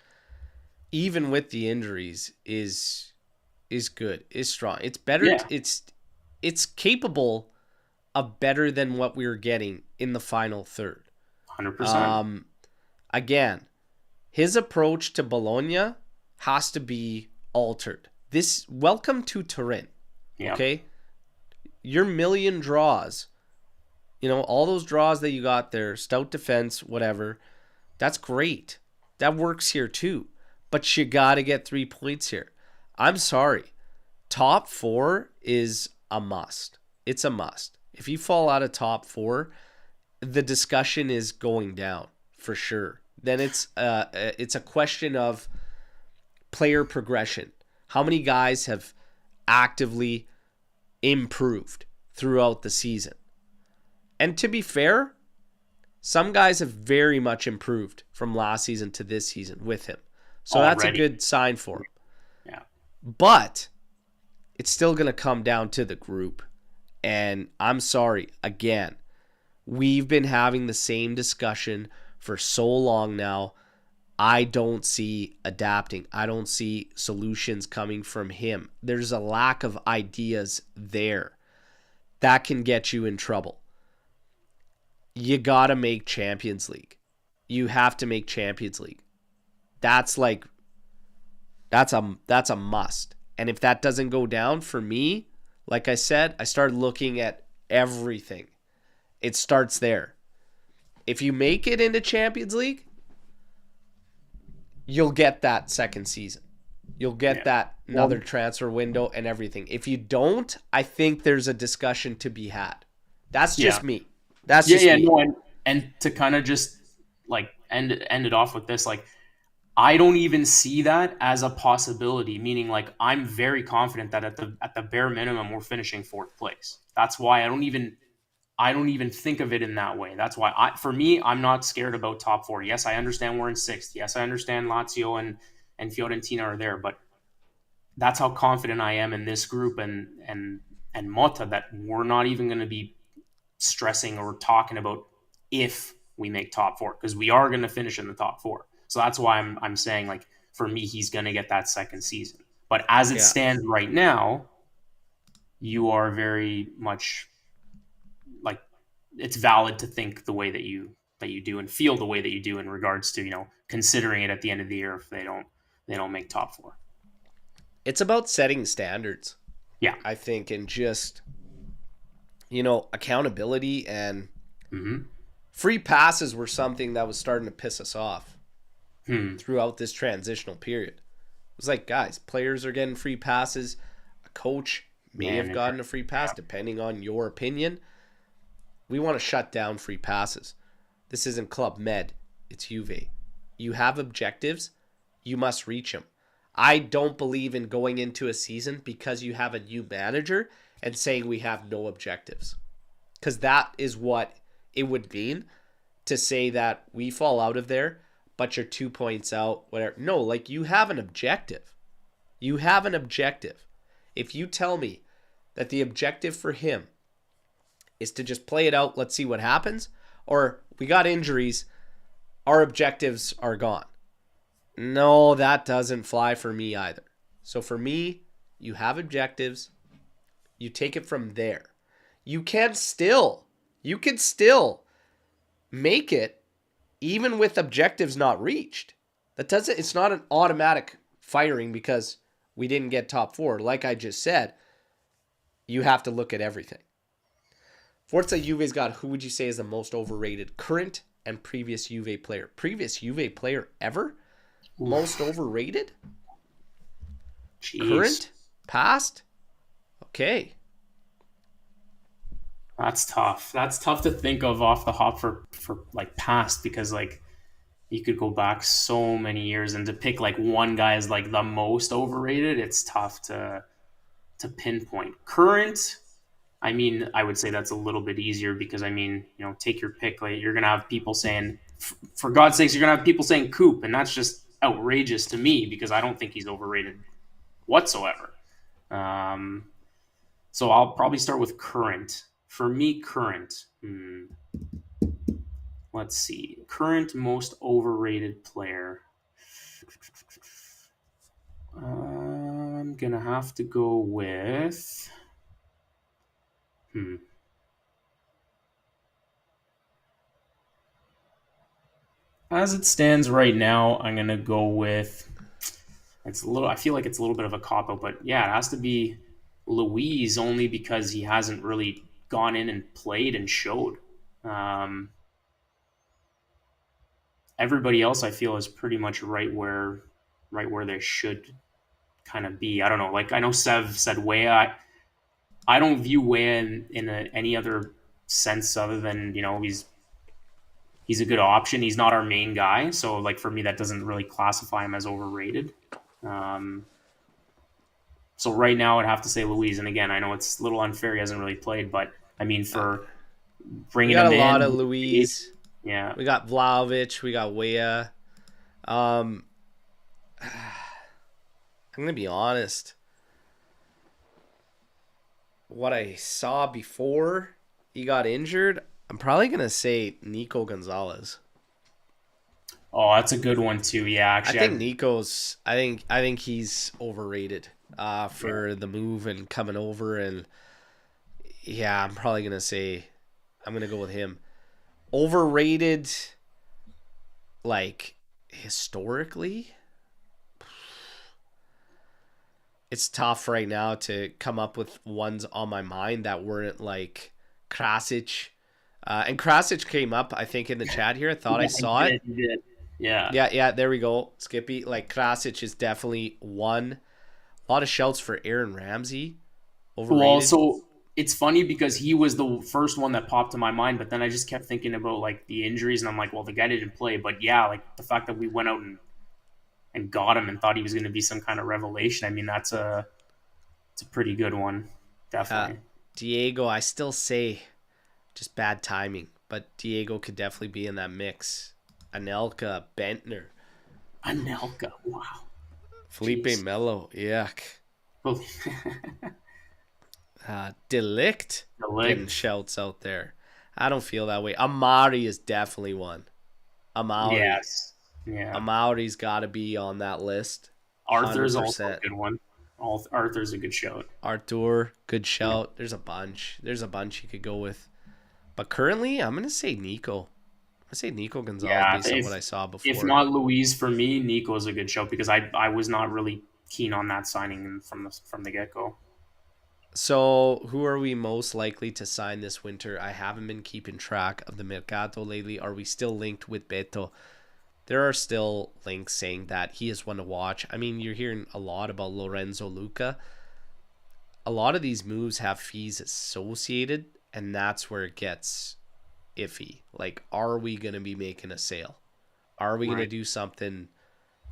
A: even with the injuries, is good, is strong. It's better. Yeah. It's capable of better than what we were getting in the final third.
B: 100%.
A: Again, his approach to Bologna has to be altered. Welcome to Turin. Yeah. Okay? Your million draws, all those draws that you got there, stout defense, whatever, that's great. That works here too. But you got to get 3 points here. I'm sorry. Top four is a must. It's a must. If you fall out of top 4, the discussion is going down for sure. Then it's a question of player progression. How many guys have actively improved throughout the season? And to be fair, some guys have very much improved from last season to this season with him. So that's a good sign for him.
B: Yeah.
A: But it's still going to come down to the group. And I'm sorry, again, we've been having the same discussion for so long now. I don't see adapting. I don't see solutions coming from him. There's a lack of ideas there. That can get you in trouble. You got to make Champions League. You have to make Champions League. That's a must. And if that doesn't go down for me, like I said, I started looking at everything. It starts there. If you make it into Champions League, you'll get that second season. You'll get that another transfer window and everything. If you don't, I think there's a discussion to be had. That's just me. That's just me.
B: No, and to kind of just like end it off with this, like, I don't even see that as a possibility, meaning like I'm very confident that at the bare minimum we're finishing 4th place. That's why I don't even think of it in that way. That's why for me, I'm not scared about top 4. Yes, I understand we're in 6th. Yes, I understand Lazio and Fiorentina are there, but that's how confident I am in this group and Motta that we're not even going to be stressing or talking about if we make top 4, because we are going to finish in the top 4. So that's why I'm saying, like, for me, he's going to get that second season. But as it stands right now, you are very much like, it's valid to think the way that you do and feel the way that you do in regards to, considering it at the end of the year if they don't make top 4.
A: It's about setting standards.
B: Yeah.
A: I think, and just, accountability and free passes were something that was starting to piss us off throughout this transitional period. It was like, guys, players are getting free passes. A coach may have gotten a free pass, depending on your opinion. We want to shut down free passes. This isn't Club Med. It's Juve. You have objectives. You must reach them. I don't believe in going into a season because you have a new manager and saying we have no objectives. Because that is what it would mean to say that we fall out of there, but you're 2 points out, whatever. No, like, you have an objective. You have an objective. If you tell me that the objective for him is to just play it out, let's see what happens, or we got injuries, our objectives are gone. No, that doesn't fly for me either. So for me, you have objectives. You take it from there. You can still make it even with objectives not reached. It's not an automatic firing because we didn't get top 4. Like I just said, you have to look at everything. Forza Juve's got, who would you say is the most overrated current and previous Juve player? Previous Juve player ever? Oof. Most overrated?
B: Jeez.
A: Current? Past? Okay.
B: That's tough. That's tough to think of off the hop for like past, because like you could go back so many years, and to pick like one guy as like the most overrated, it's tough to pinpoint. Current, I mean, I would say that's a little bit easier because, I mean, take your pick. Like, you're going to have people saying, for God's sakes, you're going to have people saying Coop, and that's just outrageous to me because I don't think he's overrated whatsoever. So I'll probably start with current. For me, current. Let's see. Current most overrated player. I'm going to have to go with... As it stands right now, I'm gonna go with. I feel like it's a little bit of a cop out, but yeah, it has to be Luis, only because he hasn't really gone in and played and showed. Everybody else, I feel, is pretty much right where they should kind of be. I don't know. Like, I know Sev said Weah. I don't view Weah in any other sense other than he's a good option. He's not our main guy, so like for me, that doesn't really classify him as overrated. Um, so right now, I'd have to say Luis. And again, I know it's a little unfair; he hasn't really played, but I mean, for
A: We
B: bringing
A: got a
B: him
A: lot of
B: in,
A: Louise.
B: yeah,
A: We got Vlahovic. We got Weah. I'm gonna be honest. What I saw before he got injured, I'm probably gonna say Nico Gonzalez.
B: oh, that's a good one too. Yeah,
A: I
B: actually,
A: think Nico's. I think he's overrated. For the move and coming over, and yeah, I'm probably gonna say I'm gonna go with him. Overrated, like historically, it's tough right now to come up with ones on my mind that weren't like Krasic. And Krasic came up, I think, in the chat here. I thought I
B: yeah,
A: saw it.
B: he did. Yeah.
A: Yeah, there we go. Skippy. Like, Krasic is definitely one. A lot of shouts for Aaron Ramsey.
B: Well,
A: Overrated.
B: so it's funny because he was the first one that popped to my mind, but then I just kept thinking about like the injuries, and I'm like, well, the guy didn't play, but yeah, like the fact that we went out and got him and thought he was going to be some kind of revelation. I mean, it's a pretty good one,
A: Uh,
B: definitely.
A: Diego, I still say just bad timing, but Diego could definitely be in that mix. Anelka, Bentner,
B: Anelka, wow,
A: Felipe
B: jeez.
A: Melo, yuck.
B: The
A: Delict getting
B: lick,
A: shouts out there. I don't feel that way. Amari is definitely one. Amari.
B: yes, yeah.
A: Amari's got to be on that list.
B: Arthur's also a
A: 100%.
B: good one. Arthur's a good shout.
A: Artur, good
B: Yeah.
A: shout. There's a bunch. There's a bunch you could go with. But currently, I'm going to say Nico. I'm going to say Nico Gonzalez
B: Yeah,
A: based on what I saw
B: if
A: before.
B: not Louise for me, Nico's a good shout because I was not really keen on that signing from the get go.
A: So, who are we most likely to sign this winter? I haven't been keeping track of the Mercato lately. Are we still linked with Beto? There are still links saying that he is one to watch. I mean, you're hearing a lot about Lorenzo Luca. A lot of these moves have fees associated, and that's where it gets iffy. Like, are we going to be making a sale? Are we going to
B: Right.
A: do something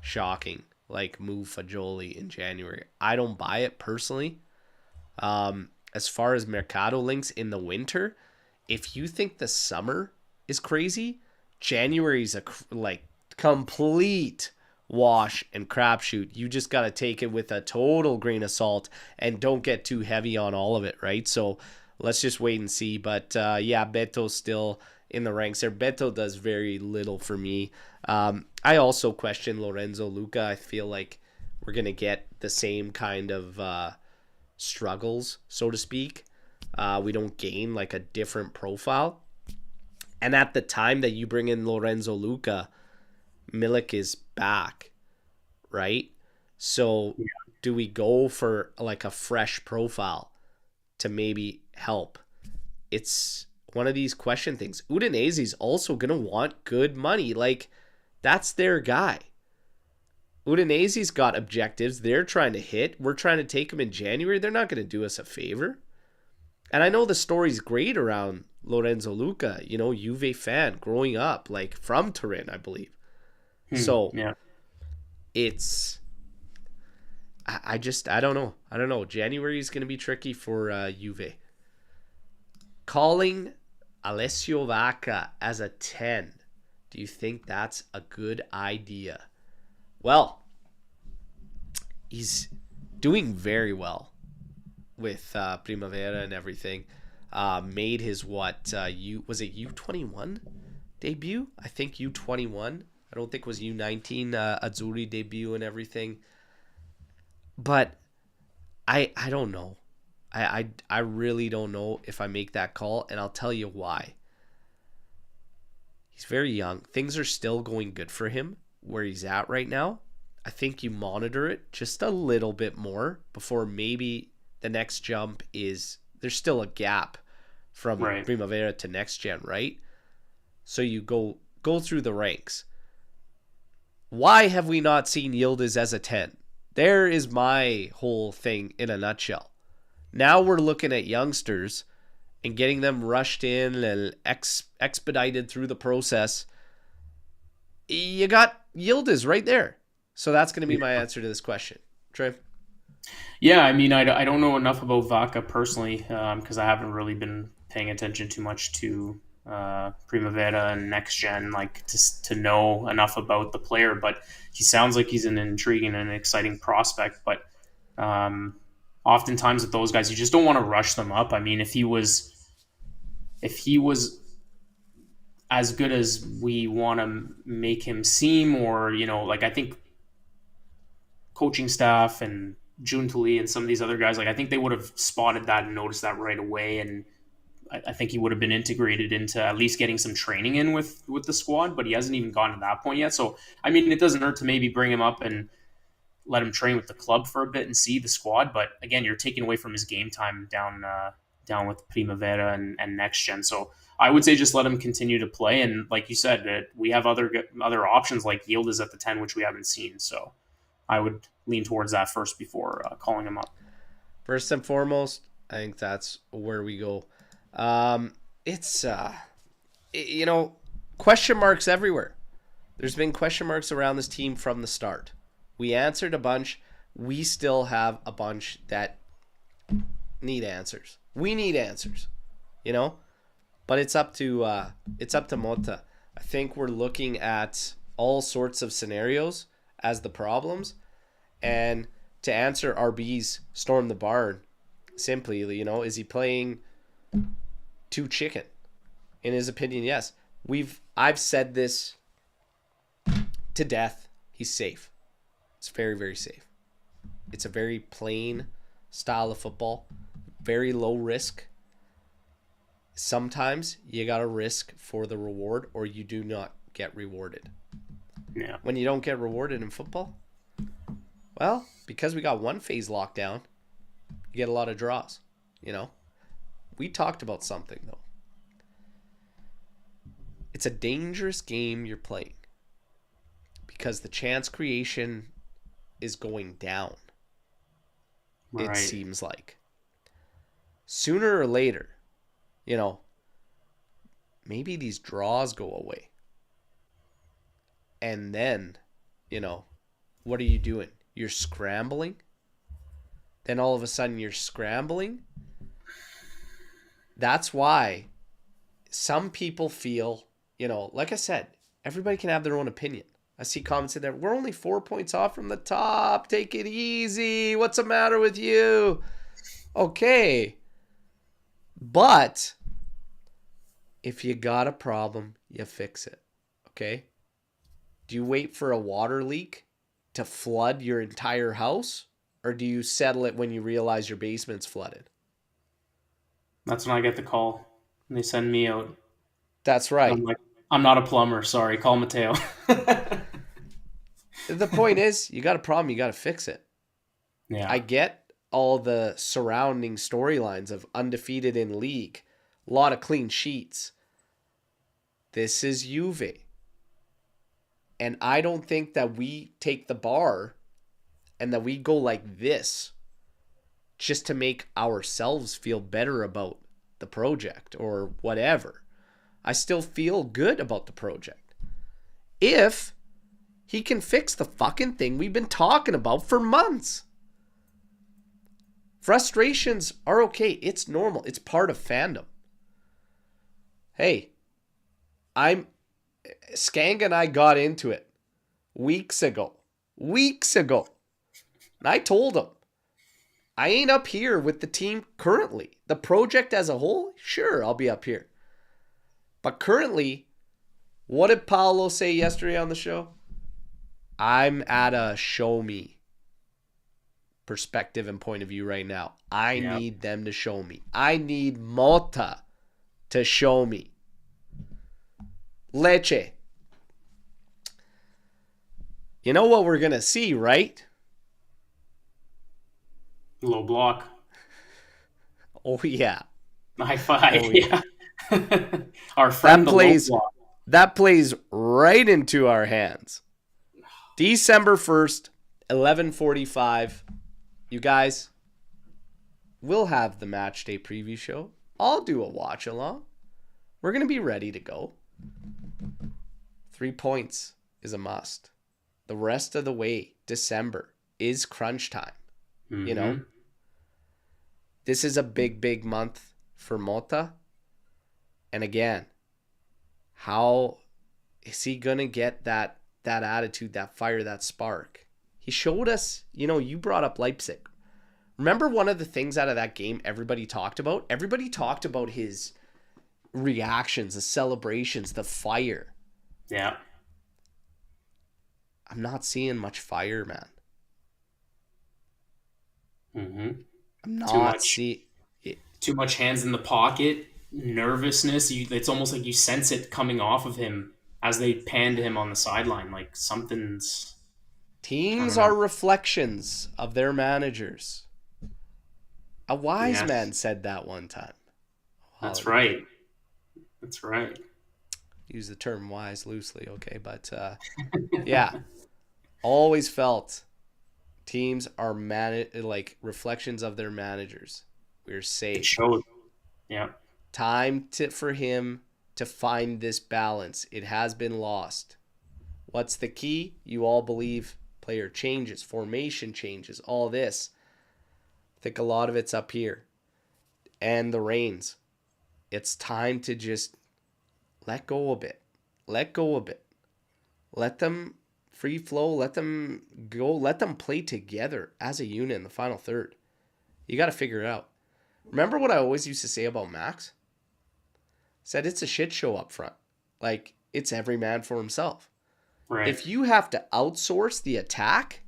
A: shocking like move Fajoli in January? I don't buy it personally. As far as Mercado links in the winter, if you think the summer is crazy, January's a like complete wash and crapshoot. You just got to take it with a total grain of salt and don't get too heavy on all of it, right? So let's just wait and see. But yeah, Beto's still in the ranks there. Beto does very little for me. I also question Lorenzo Luca. I feel like we're going to get the same kind of struggles, so to speak. We don't gain like a different profile. And at the time that you bring in Lorenzo Luca, Milik is back, right? So
B: Yeah.
A: do we go for like a fresh profile to maybe help? It's one of these question things. Udinese's also going to want good money. Like, that's their guy. Udinese's got objectives they're trying to hit. We're trying to take them in January. They're not going to do us a favor. And I know the story's great around Lorenzo Luca, Juve fan growing up, like from Turin, I believe. So
B: Yeah.
A: it's, I don't know. I don't know. January is going to be tricky for Juve. Calling Alessio Vaca as a 10. Do you think that's a good idea? Well, he's doing very well with Primavera and everything. Made his was it U21 debut? I think U21. I don't think it was U19 Azzurri debut and everything. But I don't know. I really don't know if I make that call, and I'll tell you why. He's very young. Things are still going good for him where he's at right now. I think you monitor it just a little bit more before maybe the next jump is there's still a gap from
B: Right.
A: Primavera to next gen, right? So you go through the ranks. Why have we not seen Yildiz as a 10? There is my whole thing in a nutshell. Now we're looking at youngsters and getting them rushed in and expedited through the process. You got Yildiz right there. So that's going to be my answer to this question. Trey?
B: Yeah, I mean, I don't know enough about Vaca personally because I haven't really been paying attention too much to Primavera and Next Gen, like to know enough about the player. But he sounds like he's an intriguing and exciting prospect. But oftentimes with those guys, you just don't want to rush them up. I mean, if he was as good as we want to make him seem, or like I think coaching staff and Juntali and some of these other guys, like I think they would have spotted that and noticed that right away, and I think he would have been integrated into at least getting some training in with the squad, but he hasn't even gotten to that point yet. So I mean, it doesn't hurt to maybe bring him up and let him train with the club for a bit and see the squad. But again, you're taking away from his game time down with Primavera and Next Gen. So I would say just let him continue to play. And like you said, we have other options like Yildiz at the 10, which we haven't seen. So I would lean towards that first before calling him up.
A: First and foremost, I think that's where we go. It's question marks everywhere. There's been question marks around this team from the start. We answered a bunch. We still have a bunch that need answers. We need answers, but it's up to Motta. I think we're looking at all sorts of scenarios as the problems, and to answer RB's storm the barn simply, is he playing too chicken? In his opinion, yes. I've said this to death. He's safe. It's very, very safe. It's a very plain style of football. Very low risk. Sometimes you got to risk for the reward or you do not get rewarded.
B: Yeah.
A: When you don't get rewarded in football, well, because we got one phase locked down, you get a lot of draws, We talked about something, though. It's a dangerous game you're playing because the chance creation is going down. Right. It seems like. Sooner or later, maybe these draws go away. And then, what are you doing? You're scrambling. Then all of a sudden you're scrambling. That's why some people feel, like I said, everybody can have their own opinion. I see comments in there, we're only 4 points off from the top. Take it easy. What's the matter with you? Okay. But if you got a problem, you fix it. Okay? Do you wait for a water leak to flood your entire house? Or do you settle it when you realize your basement's flooded?
B: That's when I get the call. And they send me out.
A: That's right.
B: I'm like, I'm not a plumber. Sorry. Call Mateo.
A: The point is, you got a problem, you got to fix it.
B: Yeah.
A: I get all the surrounding storylines of undefeated in league. A lot of clean sheets. This is Juve. And I don't think that we take the bar and that we go like this just to make ourselves feel better about the project or whatever. I still feel good about the project. If he can fix the fucking thing we've been talking about for months. Frustrations are okay. It's normal. It's part of fandom. Hey, Skang and I got into it weeks ago. And I told him, I ain't up here with the team currently. The project as a whole, sure, I'll be up here. But currently, what did Paolo say yesterday on the show? I'm at a show me perspective and point of view right now. I need them to show me. I need Motta to show me. Leche. You know what we're going to see, right?
B: Low block.
A: Oh, yeah.
B: High five. Oh, yeah. Our friend
A: that plays right into our hands. December 1st, 11:45. You guys, We'll have the match day preview show. I'll do a watch along. We're going to be ready to go. 3 points is a must. The rest of the way, December, is crunch time.
B: Mm-hmm.
A: You know? This is a big, big month for Motta. And again, how is he going to get that attitude, that fire, that spark? He showed us, you brought up Leipzig. Remember one of the things out of that game everybody talked about? Everybody talked about his reactions, the celebrations, the fire.
B: Yeah.
A: I'm not seeing much fire, man.
B: Mm-hmm.
A: I'm not seeing it.
B: Too much hands in the pocket, nervousness. It's almost like you sense it coming off of him as they pan to him on the sideline. Like something's...
A: Teams are reflections of their managers. A wise man said that one time.
B: That's right. That's right.
A: Use the term wise loosely, okay? But yeah, always felt teams are like reflections of their managers. We're safe.
B: It showed. Yeah.
A: Time for him to find this balance. It has been lost. What's the key? You all believe player changes, formation changes, all this. I think a lot of it's up here. And the reins. It's time to just let go a bit. Let go a bit. Let them free flow. Let them go. Let them play together as a unit in the final third. You got to figure it out. Remember what I always used to say about Max? Said it's a shit show up front. Like, it's every man for himself.
B: Right.
A: If you have to outsource the attack,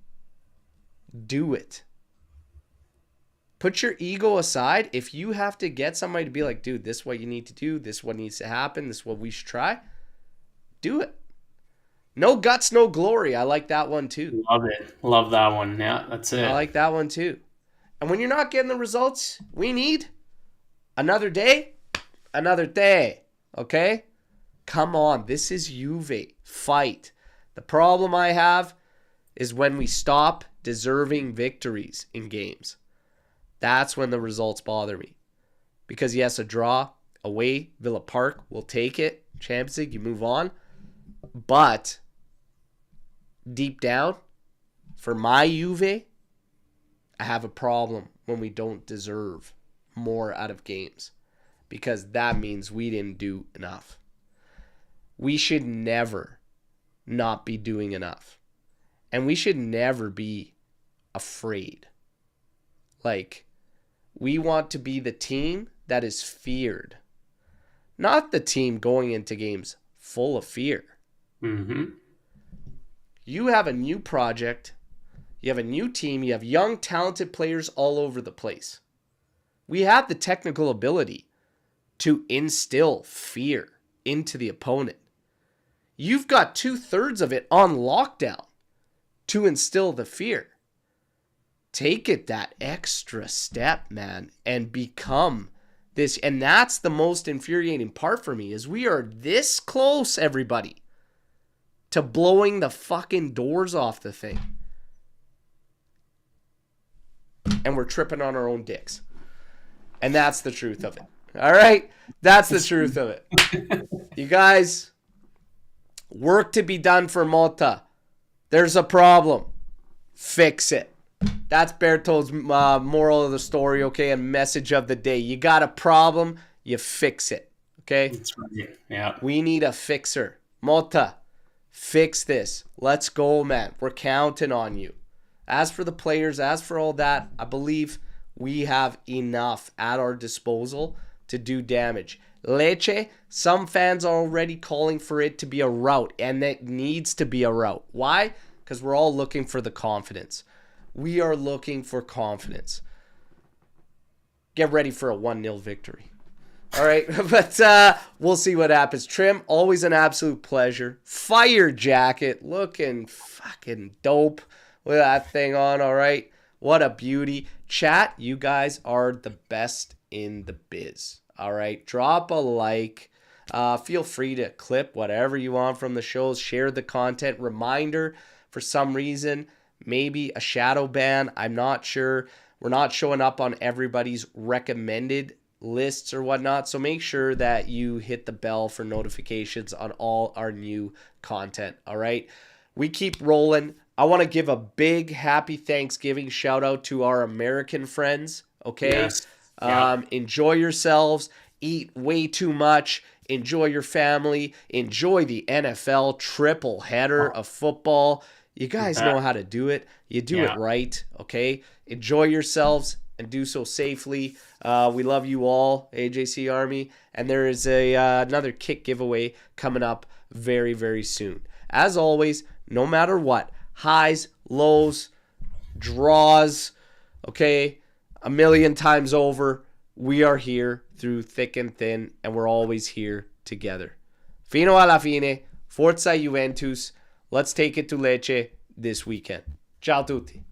A: do it. Put your ego aside. If you have to get somebody to be like, dude, this is what you need to do. This is what needs to happen. This is what we should try. Do it. No guts, no glory. I like that one too.
B: Love it. Love that one. Yeah, that's it.
A: I like that one too. And when you're not getting the results we need, another day, okay? Come on. This is Juve. Fight. The problem I have is when we stop deserving victories in games. That's when the results bother me. Because yes, a draw away, Villa Park, we'll take it. Champions League, you move on. But deep down, for my Juve, I have a problem when we don't deserve more out of games. Because that means we didn't do enough. We should never not be doing enough. And we should never be afraid. Like, we want to be the team that is feared. Not the team going into games full of fear.
B: Mm-hmm.
A: You have a new project. You have a new team. You have young, talented players all over the place. We have the technical ability to instill fear into the opponent. You've got 2/3 of it on lockdown to instill the fear. Take it that extra step, man, and become this. And that's the most infuriating part for me is we are this close, everybody, to blowing the fucking doors off the thing. And we're tripping on our own dicks. And that's the truth of it. All right? That's the truth of it. You guys, work to be done for Motta. There's a problem. Fix it. That's Berto's moral of the story, okay, and message of the day. You got a problem, you fix it, okay?
B: That's right. Yeah.
A: We need a fixer. Motta, fix this. Let's go, man. We're counting on you. As for the players, as for all that, I believe we have enough at our disposal to do damage. Lecce, some fans are already calling for it to be a rout, and it needs to be a rout. Why? Because we're all looking for the confidence. We are looking for confidence. Get ready for a 1-0 victory. All right, but we'll see what happens. Trim, always an absolute pleasure. Fire jacket, looking fucking dope with that thing on, all right? What a beauty. Chat, you guys are the best in the biz, all right? Drop a like. Feel free to clip whatever you want from the shows. Share the content. Reminder, for some reason, maybe a shadow ban. I'm not sure. We're not showing up on everybody's recommended lists or whatnot. So make sure that you hit the bell for notifications on all our new content. All right. We keep rolling. I want to give a big happy Thanksgiving shout out to our American friends. Okay.
B: Yes. Yeah.
A: Enjoy yourselves. Eat way too much. Enjoy your family. Enjoy the NFL triple header of football. You guys know how to do it. You do it right. Okay. Enjoy yourselves and do so safely. We love you all, AJC Army. And there is another kick giveaway coming up very, very soon. As always, no matter what, highs, lows, draws, okay, a million times over, we are here through thick and thin, and we're always here together. Fino alla fine, Forza Juventus. Let's take it to Lecce this weekend. Ciao tutti.